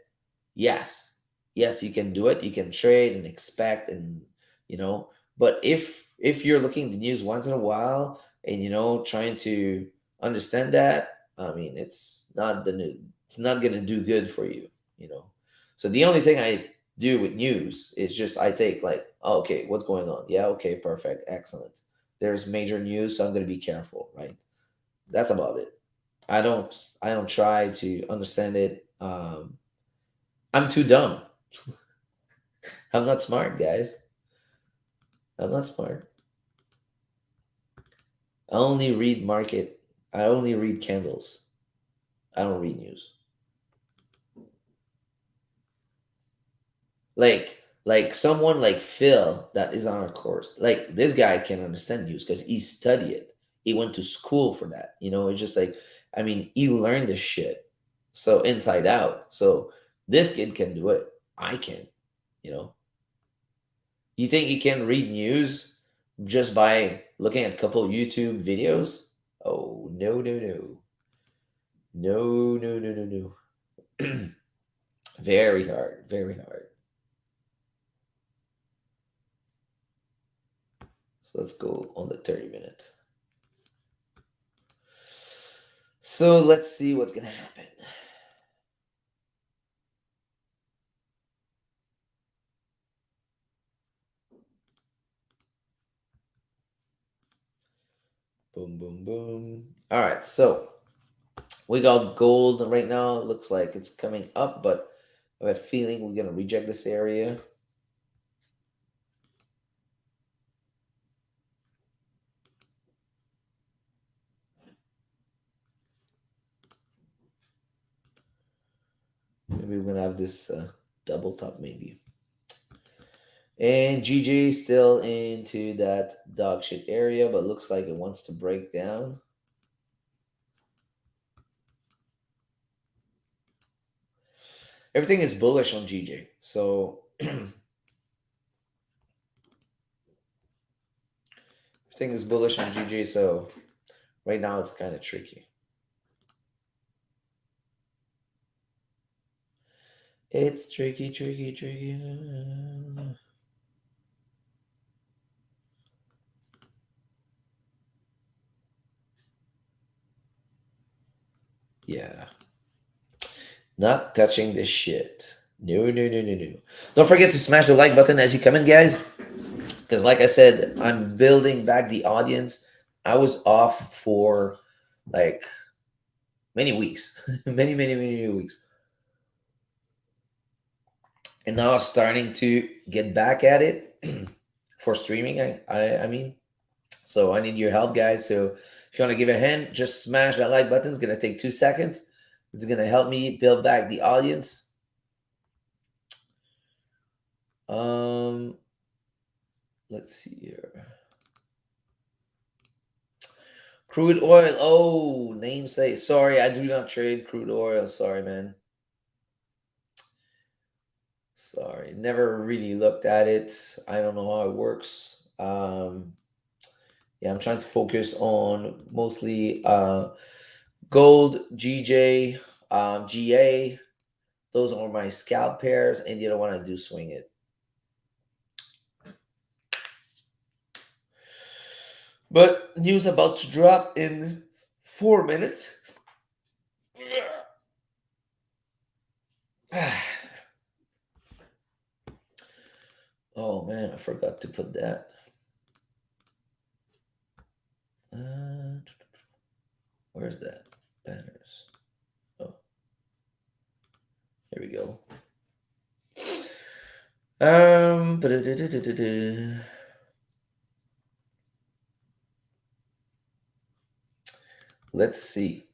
yes, yes, you can do it. You can trade and expect, and you know. But if you're looking at the news once in a while and trying to understand that, it's not gonna do good for you. You know. So the only thing I do with news is just I take like, oh, okay, what's going on? Yeah, okay, perfect, excellent. There's major news, so I'm gonna be careful, right? That's about it. I don't I don't try to understand it. I'm too dumb. I'm not smart, guys. I'm not smart. I only read market. I only read candles. I don't read news. Like someone like Phil that is on our course. Like this guy can understand news because he studied it. He went to school for that. It's just like I mean, he learned this shit so inside out. So this kid can do it. I can. You know. You think you can read news just by looking at a couple YouTube videos? Oh no no no no no no no no. Very hard. Very hard. So let's go on the 30 minute. So let's see what's gonna happen. Boom, boom, boom. All right, so we got gold right now. It looks like it's coming up, but I have a feeling we're gonna reject this area. Maybe we're gonna have this double top, maybe. And GJ still into that dog shit area, but looks like it wants to break down. Everything is bullish on GJ, so everything is bullish on GJ. So right now it's kind of tricky. It's tricky, tricky, tricky. Yeah. Not touching this shit. No, no, no, no, no. Don't forget to smash the like button as you come in, guys. Because, like I said, I'm building back the audience. I was off for like many weeks, many, many, many weeks. And now I'm starting to get back at it for streaming. I mean, so I need your help, guys. So if you want to give a hand, just smash that like button. It's going to take 2 seconds. It's going to help me build back the audience. Um, let's see here. Crude oil. Oh, namesake. Sorry, I do not trade crude oil. Sorry, man. Sorry. Never really looked at it. I don't know how it works. Yeah, I'm trying to focus on mostly gold, GJ, GA. Those are my scalp pairs, and the other one I do swing it. But news about to drop in 4 minutes. Oh man, I forgot to put that. Uh, where's that? Banners. Oh, here we go. Let's see.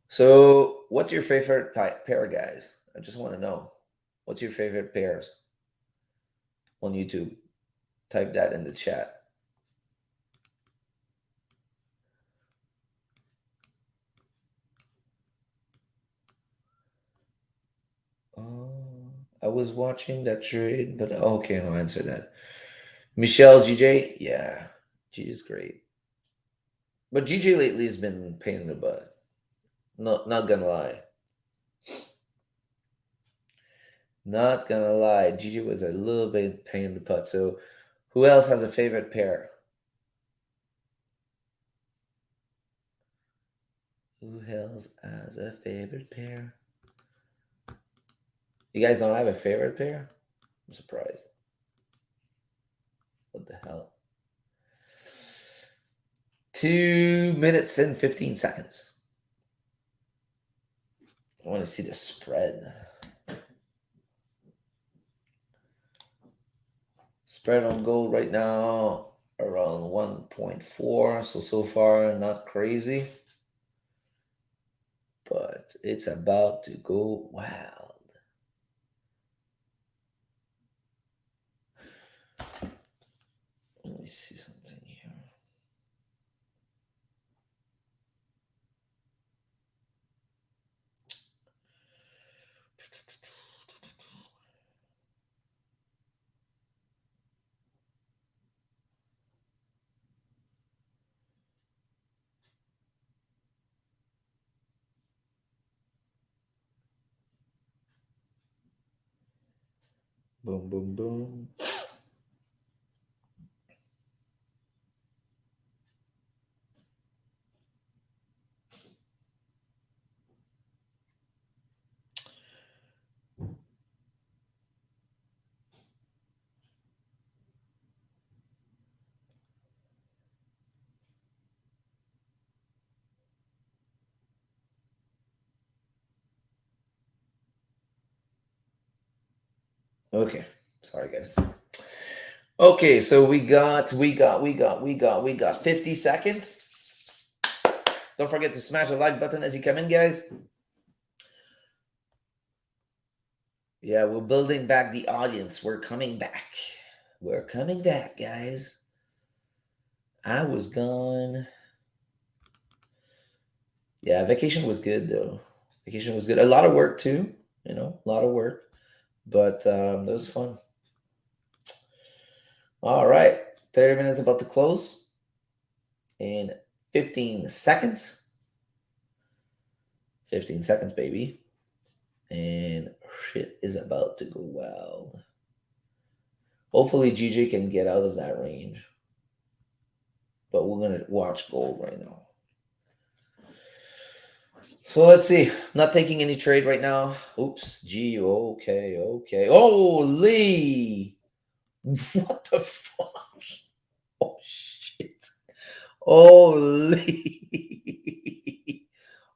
So, what's your favorite pair, guys? I just want to know. What's your favorite pairs on YouTube? Type that in the chat. I was watching that trade, but okay, I'll answer that. Michelle, GJ, yeah, G is great, but GJ lately has been pain in the butt. Not gonna lie, not gonna lie. GJ was a little bit pain in the butt. So, who else has a favorite pair? Who else has a favorite pair? You guys don't have a favorite pair? I'm surprised. What the hell? 2 minutes and 15 seconds. I want to see the spread. Spread on gold right now around 1.4. So far, not crazy. But it's about to go wild. Let me see something here. Boom, boom, boom. Okay, sorry guys. Okay, so we got 50 seconds. Don't forget to smash the like button as you come in, guys. Yeah, we're building back the audience. We're coming back. We're coming back, guys. I was gone. Yeah, vacation was good though. Vacation was good. A lot of work too, a lot of work, but that was fun. All right, 30 minutes about to close in 15 seconds. 15 seconds, baby. And shit is about to go wild. Hopefully, GJ can get out of that range. But we're going to watch gold right now. So let's see. Not taking any trade right now. Oops. G. Okay. Okay. Holy. What the fuck? Oh, shit. Holy.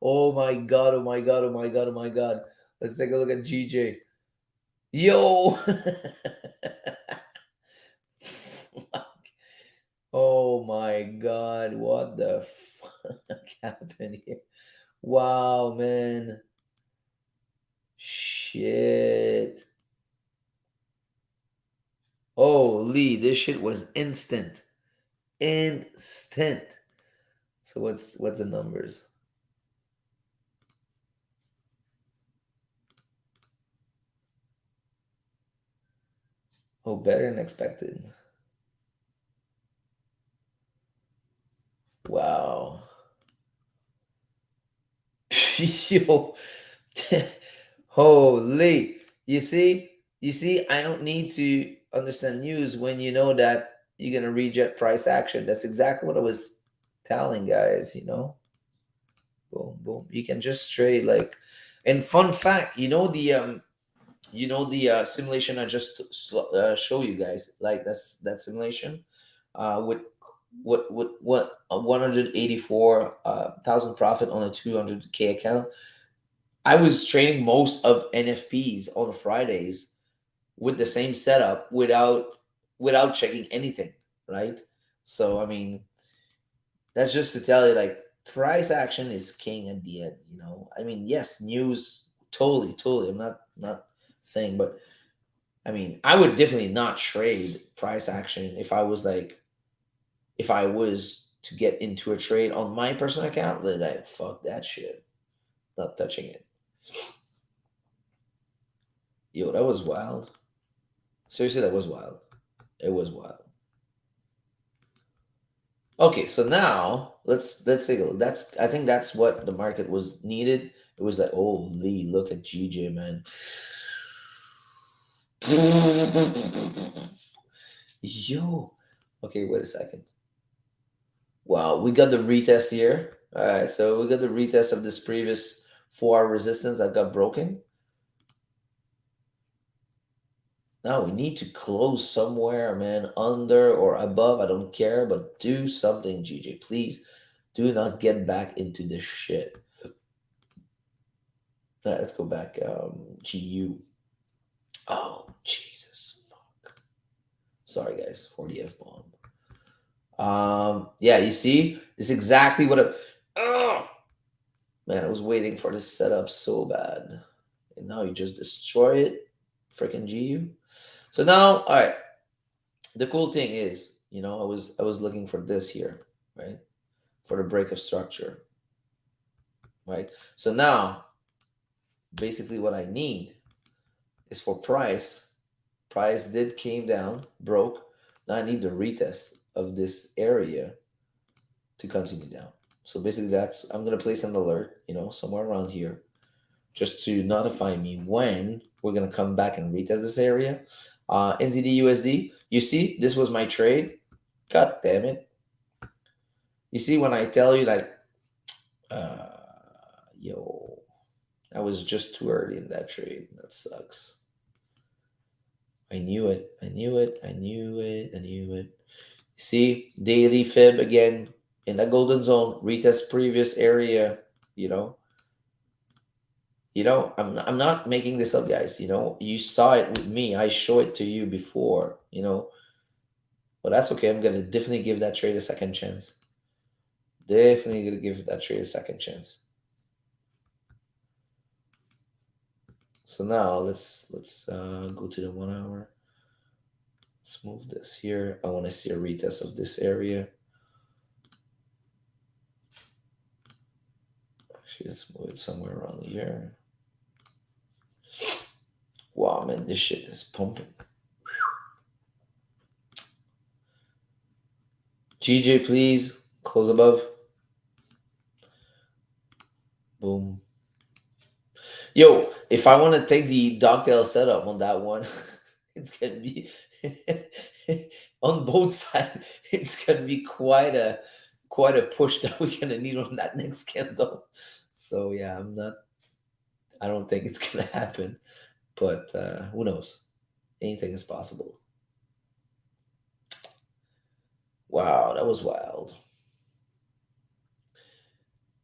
Oh my god. Oh my god. Oh my god. Oh my god. Let's take a look at GJ. Yo. Oh my god. What the fuck happened here? Wow, man. Shit. Holy, this shit was instant. Instant. So what's the numbers? Oh, better than expected. Wow. Yo. Holy. You see, I don't need to understand news when you know that you're gonna reject price action. That's exactly what I was telling guys. Boom, boom. You can just trade like, and fun fact, simulation I just show you guys, like that simulation, with what 184 thousand profit on a 200K account. I was trading most of NFPs on Fridays with the same setup without checking anything, right? So I mean, that's just to tell you, like, price action is king at the end. I mean, yes, news, totally, totally. I'm not saying, but I mean, I would definitely not trade price action if I was to get into a trade on my personal account. Then I fuck that shit, not touching it. Yo, that was wild. Seriously, that was wild. It was wild. Okay, so now let's take a look. I think that's what the market was needed. It was like, oh Lee, look at GJ, man. Yo. Okay, wait a second. Wow, we got the retest here. All right, so we got the retest of this previous 4 hour resistance that got broken. Now we need to close somewhere, man, under or above. I don't care, but do something, GJ. Please do not get back into this shit. Let's go back. GU. Oh, Jesus. Fuck. Sorry, guys, for the F bomb. Yeah, you see? It's exactly what I. Oh, man, I was waiting for this setup so bad. And now you just destroy it. Freaking GU. So now, all right. The cool thing is, I was looking for this here, right? For the break of structure, right? So now, basically, what I need is for price. Price did came down, broke. Now I need the retest of this area to continue down. So basically, that's I'm gonna place an alert, somewhere around here, just to notify me when we're gonna come back and retest this area. NZD USD. You see, this was my trade. God damn it! You see, when I tell you like, uh, yo, I was just too early in that trade. That sucks. I knew it. I knew it. I knew it. I knew it. See, daily fib again in the golden zone, retest previous area. You know, I'm not making this up, guys. You saw it with me. I show it to you before. But that's okay. I'm gonna definitely give that trade a second chance. Definitely gonna give that trade a second chance. So now let's go to the 1 hour. Let's move this here. I want to see a retest of this area. Actually, let's move it somewhere around here. Wow, man, this shit is pumping. GJ, please close above. Boom. Yo, if I want to take the dogtail setup on that one, it's gonna be on both sides. It's gonna be quite a push that we're gonna need on that next candle. So yeah, I don't think it's gonna happen, but who knows? Anything is possible. Wow, that was wild.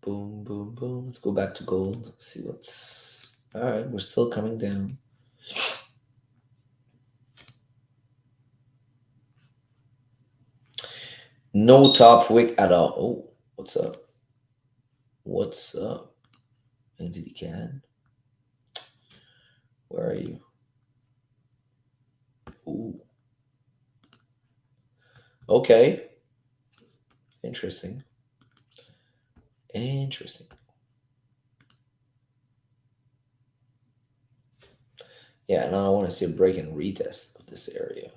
Boom, boom, boom. Let's go back to gold. Let's see what's. All right, we're still coming down. No top wick at all. Oh, what's up? What's up? Entity can. Where are you? Ooh. Okay. Interesting. Interesting. Yeah, now I want to see a break and retest of this area.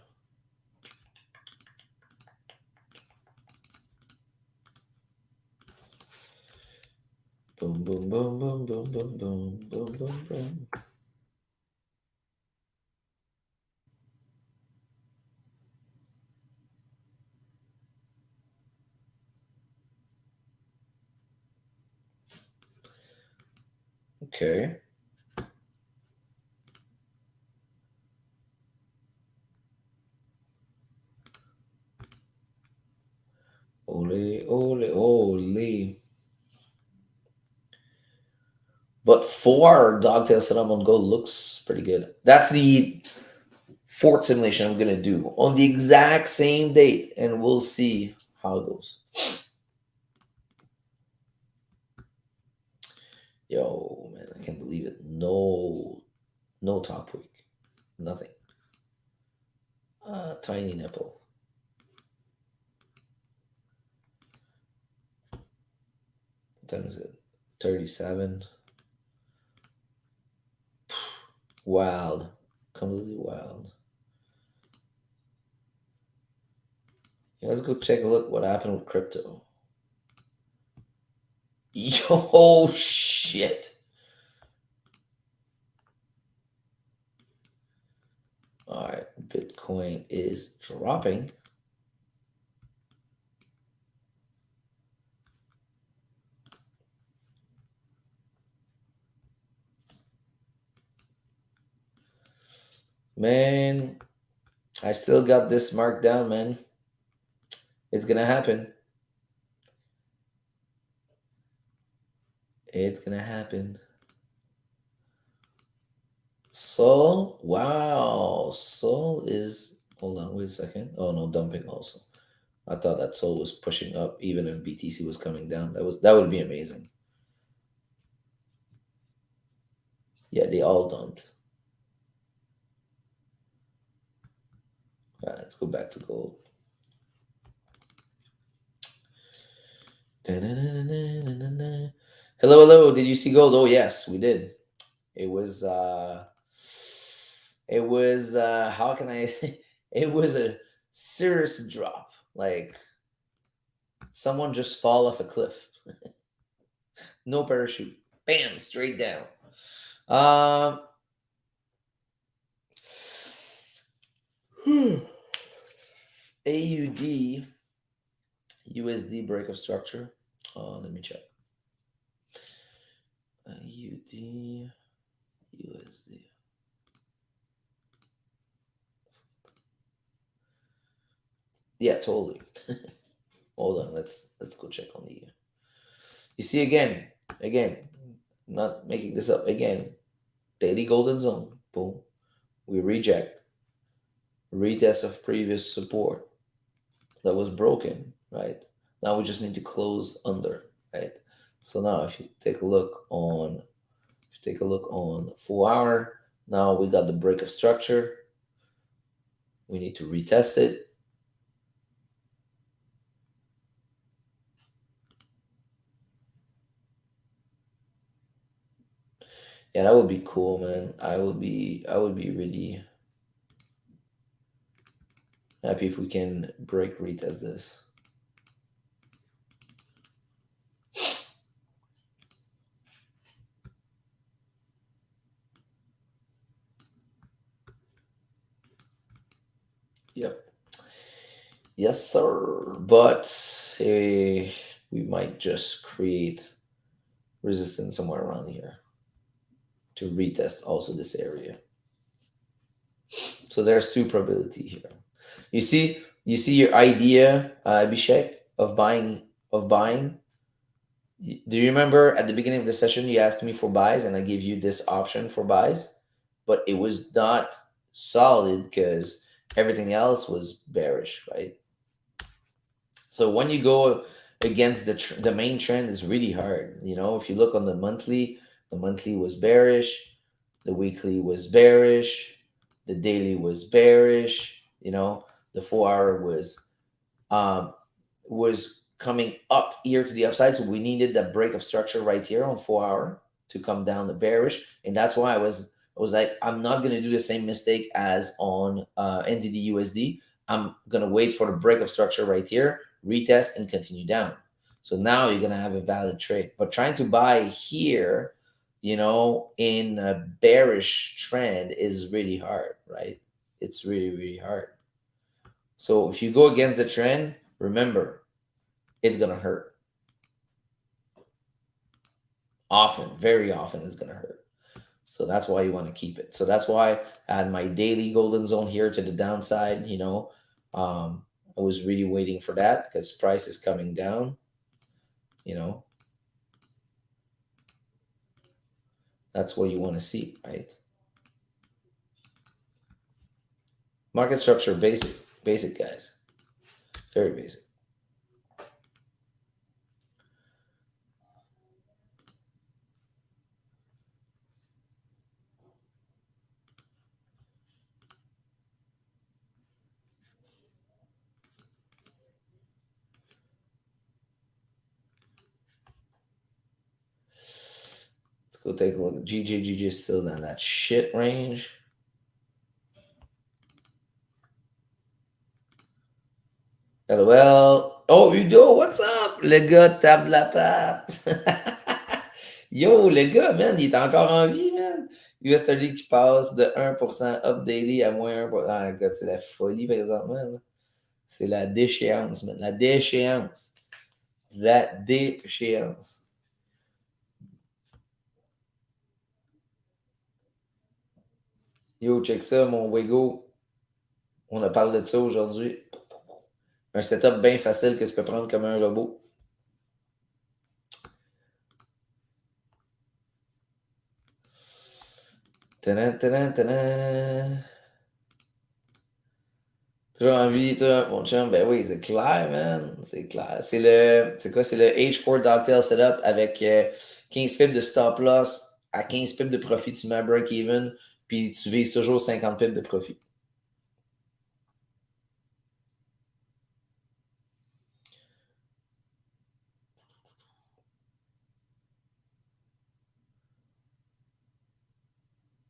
Boom, boom, boom, boom, boom, boom, boom, boom, boom, boom. Okay. Ole, ole, ole. But four dogtail setup on gold looks pretty good. That's the fourth simulation I'm gonna do on the exact same date, and we'll see how it goes. Yo, man, I can't believe it. No top week, nothing. Tiny nipple. What time is it? 37. Wild, completely wild. Yeah, let's go take a look what happened with crypto. Yo, shit. All right, Bitcoin is dropping. Man, I still got this marked down, man. It's gonna happen. It's gonna happen. Sol, wow. Sol is, hold on, wait a second. Oh no, dumping also. I thought that Sol was pushing up even if BTC was coming down. That would be amazing. Yeah, they all dumped. All right, let's go back to gold. Da-na-na-na-na-na-na. Hello, hello. Did you see gold? Oh yes, we did. It was how can I it was a serious drop. Like someone just fall off a cliff. No parachute. Bam, straight down. Um AUD USD break of structure. Let me check. AUD USD. Yeah, totally. Hold on, let's go check on the. You see again, I'm not making this up. Again, daily golden zone. Boom. We reject. Retest of previous support that was broken. Right. Now we just need to close under. Right. So now if you take a look on, if you take a look on 4 hour, now we got the break of structure. We need to retest it. Yeah, that would be cool, man. I would be really happy if we can break retest this. Yep. Yes, sir. But we might just create resistance somewhere around here to retest also this area. So there's two probability here. You see your idea, Abhishek, of buying. Do you remember at the beginning of the session you asked me for buys and I gave you this option for buys, but it was not solid because everything else was bearish, right? So when you go against the main trend is really hard. If you look on the monthly was bearish, the weekly was bearish, the daily was bearish. The 4 hour um, was coming up here to the upside. So we needed that break of structure right here on 4 hour to come down the bearish. And that's why I was like, I'm not gonna do the same mistake as on NZD USD. I'm gonna wait for the break of structure right here, retest and continue down. So now you're gonna have a valid trade. But trying to buy here, in a bearish trend is really hard, right? It's really, really hard. So if you go against the trend, remember, it's gonna hurt. Often, very often, it's gonna hurt. So that's why you want to keep it. So that's why I had my daily golden zone here to the downside. I was really waiting for that because price is coming down. You know, that's what you want to see, right? Market structure, basic guys, very basic. Let's go take a look. GJ is still in that shit range. LOL. Oh, Hugo, what's up? Le gars tape la patte. Yo, le gars, man, il est encore en vie, man. USD qui passe de 1% up daily à moins 1%. Ah, gars, c'est la folie présentement, là. C'est la déchéance, man. La déchéance. La déchéance. Yo, check ça, mon Wego. On a parlé de ça aujourd'hui. Un setup bien facile que tu peux prendre comme un robot. Tadam, tadam, tadam. Toujours envie, toi, mon chum? Ben oui, c'est clair, man. C'est clair. C'est quoi? C'est le H4 Dogtail Setup avec 15 pips de stop loss à 15 pips de profit. Tu mets un break-even, puis tu vises toujours 50 pips de profit.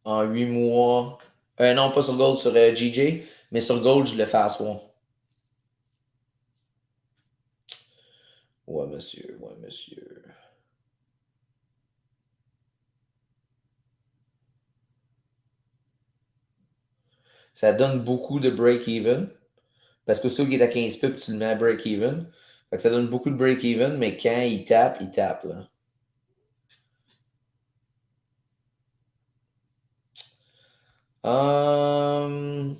En 8 mois. Non, pas sur Gold, sur GJ, mais sur Gold, je le fais à soir. Ouais, monsieur, ouais, monsieur. Ça donne beaucoup de break-even. Parce que surtout qu'il est à 15 pips, tu le mets à break-even. Fait que ça donne beaucoup de break-even, mais quand il tape, là. Um,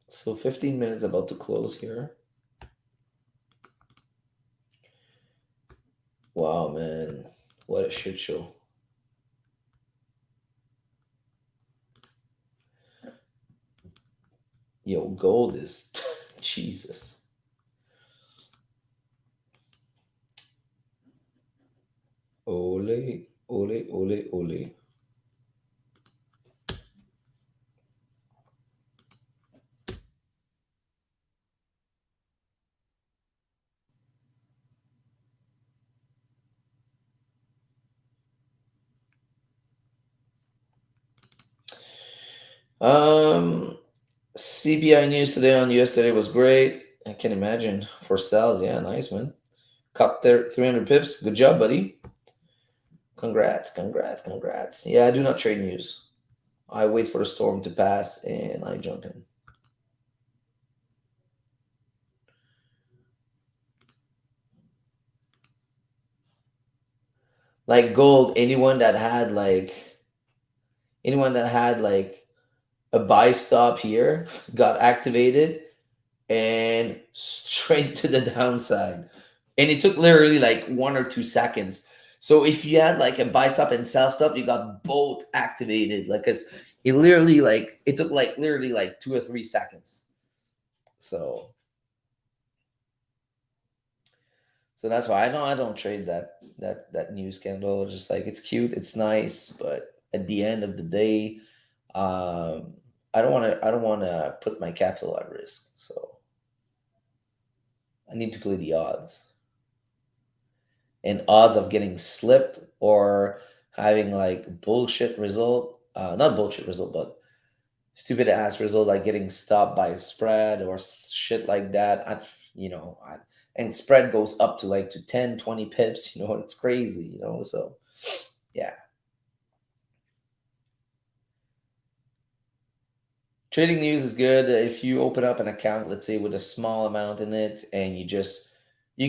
so 15 minutes about to close here. Wow, man. What a shit show. Yo, gold is Jesus. Ole, ole, ole, ole. Um, CPI news today on yesterday was great. I can imagine for sales. Yeah, nice, man. Cut there 300 pips. Good job, buddy. Congrats, congrats, congrats. Yeah, I do not trade news. I wait for the storm to pass and I jump in. Like gold, anyone that had like a buy stop here got activated and straight to the downside. And it took literally like 1 or 2 seconds. So if you had like a buy stop and sell stop, you got both activated. Like, cause it took like literally like 2 or 3 seconds. So that's why I don't trade that news candle. It's just like it's cute, it's nice, but at the end of the day, um, I don't want to put my capital at risk. So I need to play the odds, and odds of getting slipped or having like bullshit result, not bullshit result, but stupid ass result like getting stopped by a spread or shit like that. And spread goes up to like to 10, 20 pips, it's crazy, so yeah. Trading news is good if you open up an account, let's say with a small amount in it, and you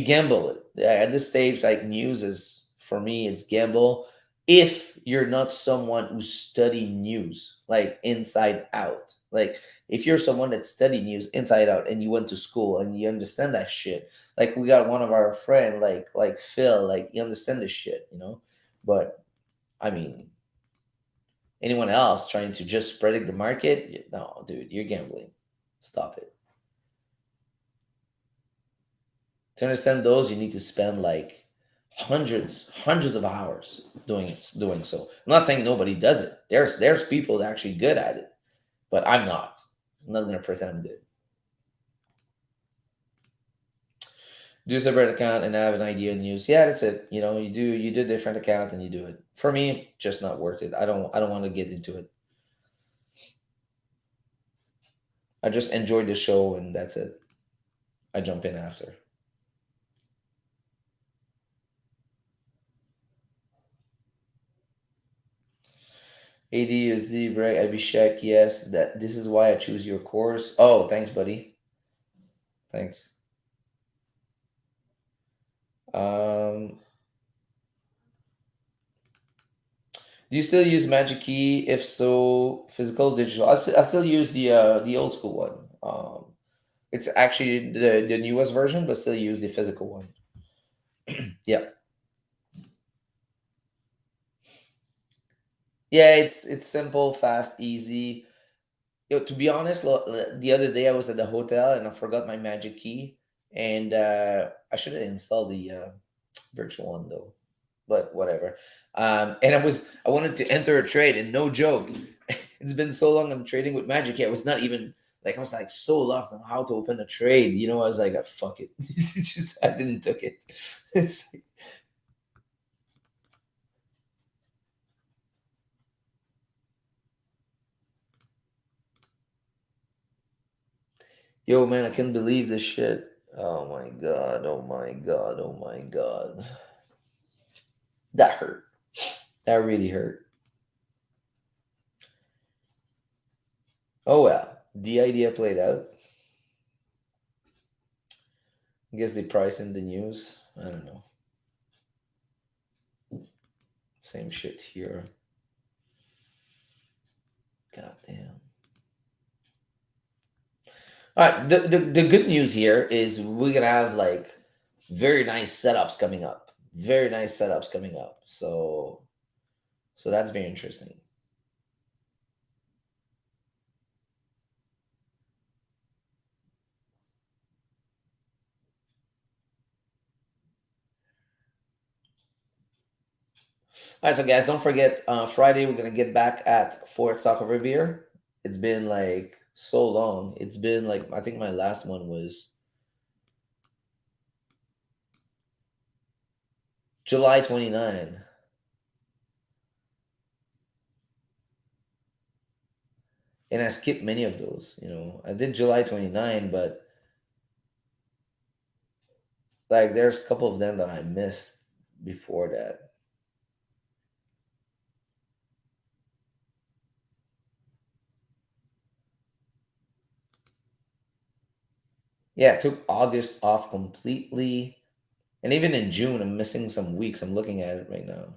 gamble it. Yeah, at this stage, like news is for me, it's gamble. If you're not someone who study news like inside out, like if you're someone that study news inside out and you went to school and you understand that shit, like we got one of our friend, like Phil, like you understand this shit. But I mean, anyone else trying to just predict the market, no, dude, you're gambling. Stop it. To understand those, you need to spend like hundreds of hours doing so. I'm not saying nobody does it. There's people that are actually good at it, but I'm not. I'm not gonna pretend I'm good. Do a separate account and have an idea and use. Yeah, that's it. You do a different account and you do it. For me, just not worth it. I don't want to get into it. I just enjoy the show and that's it. I jump in after. ADUSD, Breg, Abhishek, yes, this is why I choose your course. Oh, thanks, buddy. Thanks. Um, Do you still use Magic Key? If so, physical, digital. I still use the old school one. It's actually the newest version, but still use the physical one. Yeah, yeah. It's simple, fast, easy. To be honest, the other day I was at the hotel and I forgot my Magic Key, and I should have installed the virtual one though, but whatever. And I wanted to enter a trade, and no joke, it's been so long I'm trading with Magic Key. I was not even like I was like so lost on how to open a trade. I was like, "Ah, fuck it," just I didn't took it. It's like, yo, man, I can't believe this shit. Oh my god! Oh my god! Oh my god! That hurt. That really hurt. Oh well, the idea played out. I guess they price in the news. I don't know. Same shit here. God damn. All right. The good news here is we're gonna have like very nice setups coming up. Very nice setups coming up. So that's very interesting. All right, so guys, don't forget Friday we're gonna get back at Forex Talk Over Beer. It's been like so long. It's been like I think my last one was July 29. And I skipped many of those. I did July 29, but like there's a couple of them that I missed before that. Yeah, I took August off completely. And even in June, I'm missing some weeks. I'm looking at it right now.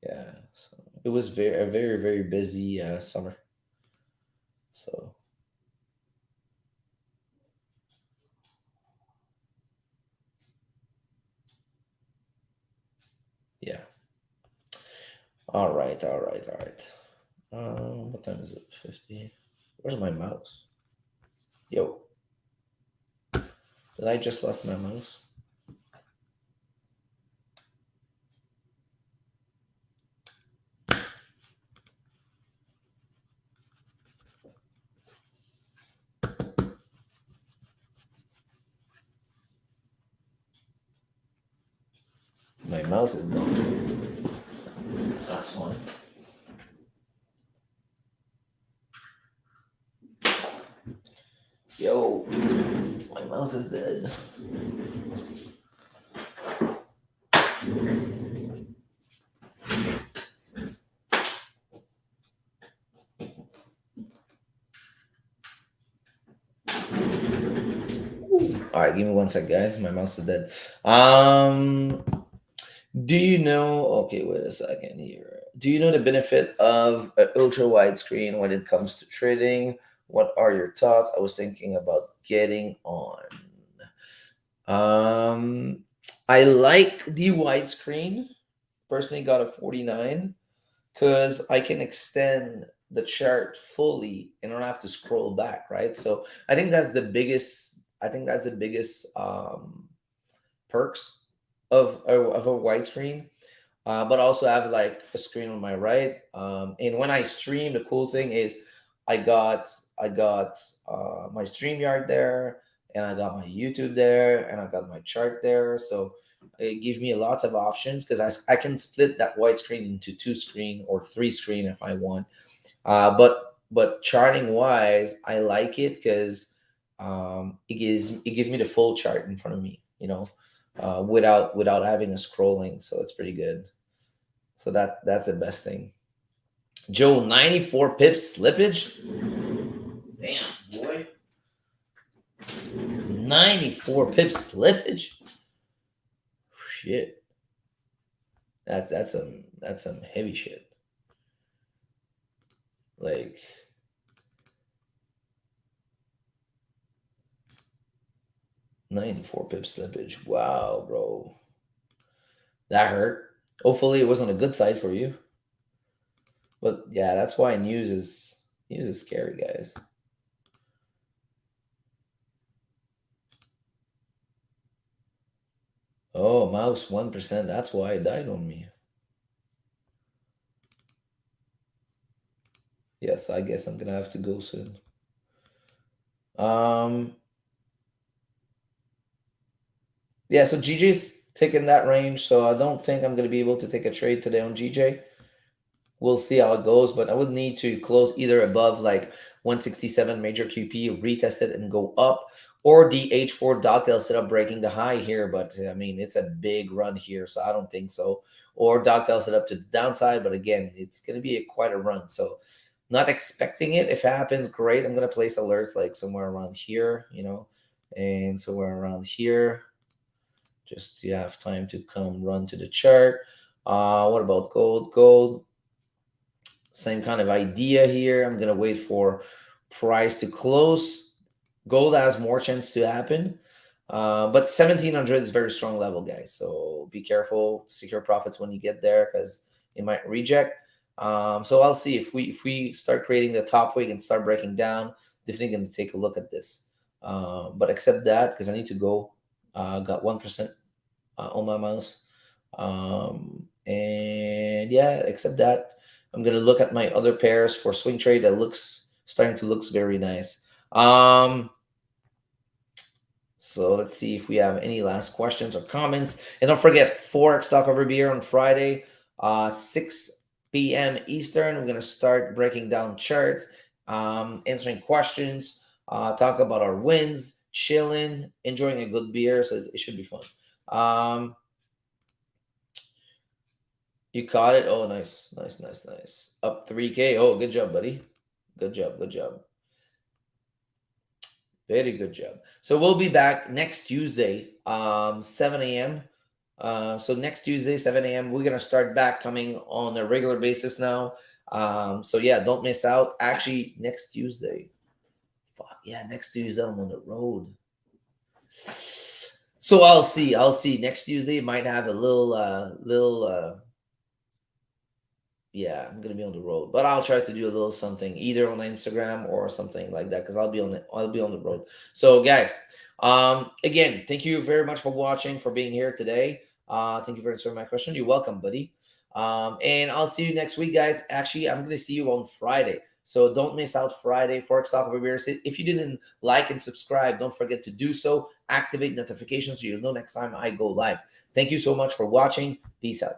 Yeah, so it was a very, very busy summer. So yeah. All right, all right, all right. What time is it? 50. Where's my mouse? Yo, did I just lost my mouse? My mouse is gone. That's fine. Yo, my mouse is dead. All right, give me one sec, guys. My mouse is dead. Um, do you know? Okay, wait a second here. Do you know the benefit of an ultra wide screen when it comes to trading? What are your thoughts? I was thinking about getting on. Um, I like the widescreen. Personally, got a 49 because I can extend the chart fully and I don't have to scroll back, right? So I think that's the biggest. I think that's the biggest perks of a widescreen. But also I have like a screen on my right. And when I stream, the cool thing is I got my StreamYard there, and I got my YouTube there, and I got my chart there. So it gives me lots of options because I can split that widescreen into two screen or three screen if I want. But charting wise, I like it because it gives me the full chart in front of me, without having a scrolling. So it's pretty good. So that's the best thing. Joe, 94 pips slippage. Damn, boy. 94 pips slippage. Shit. That's some heavy shit. Like 94 pip slippage. Wow, bro. That hurt. Hopefully it was on a good side for you. But yeah, that's why news is scary, guys. Oh, mouse 1%. That's why it died on me. Yes, I guess I'm gonna have to go soon. Um, yeah, so GJ's taking that range, so I don't think I'm gonna be able to take a trade today on GJ. We'll see how it goes, but I would need to close either above like 167 major QP, retest it and go up, or the H4 dogtail setup breaking the high here. But I mean, it's a big run here, so I don't think so. Or dogtail setup to the downside, but again, it's going to be quite a run. So not expecting it. If it happens, great. I'm going to place alerts like somewhere around here, and somewhere around here, just to have time to come run to the chart. What about gold? Gold, same kind of idea here. I'm gonna wait for price to close. Gold has more chance to happen, but 1700 is very strong level, guys. So be careful, secure profits when you get there because it might reject. So I'll see if we start creating the top wick and start breaking down. Definitely gonna take a look at this. But except that, because I need to go. Got 1% on my mouse. And yeah, except that, I'm gonna look at my other pairs for swing trade. That looks starting to looks very nice. So let's see if we have any last questions or comments. And don't forget, Forex Talk over beer on Friday, 6 p.m. Eastern. We're gonna start breaking down charts, answering questions, talk about our wins, chilling, enjoying a good beer. So it should be fun. Um, You caught it. Oh, nice, nice, nice, nice. Up 3K. Oh, good job, buddy. Good job, good job. Very good job. So we'll be back next Tuesday, 7 a.m. So next Tuesday, 7 a.m. We're gonna start back coming on a regular basis now. So yeah, don't miss out. Actually, next Tuesday. Fuck yeah, next Tuesday I'm on the road. So I'll see. I'll see. Next Tuesday might have a little yeah, I'm gonna be on the road, but I'll try to do a little something either on Instagram or something like that because I'll be on the road. So guys, again, thank you very much for watching, for being here today. Thank you for answering my question. You're welcome, buddy. And I'll see you next week, guys. Actually, I'm gonna see you on Friday. So don't miss out Friday, Forex Talk over here. If you didn't like and subscribe, don't forget to do so. Activate notifications so you'll know next time I go live. Thank you so much for watching. Peace out.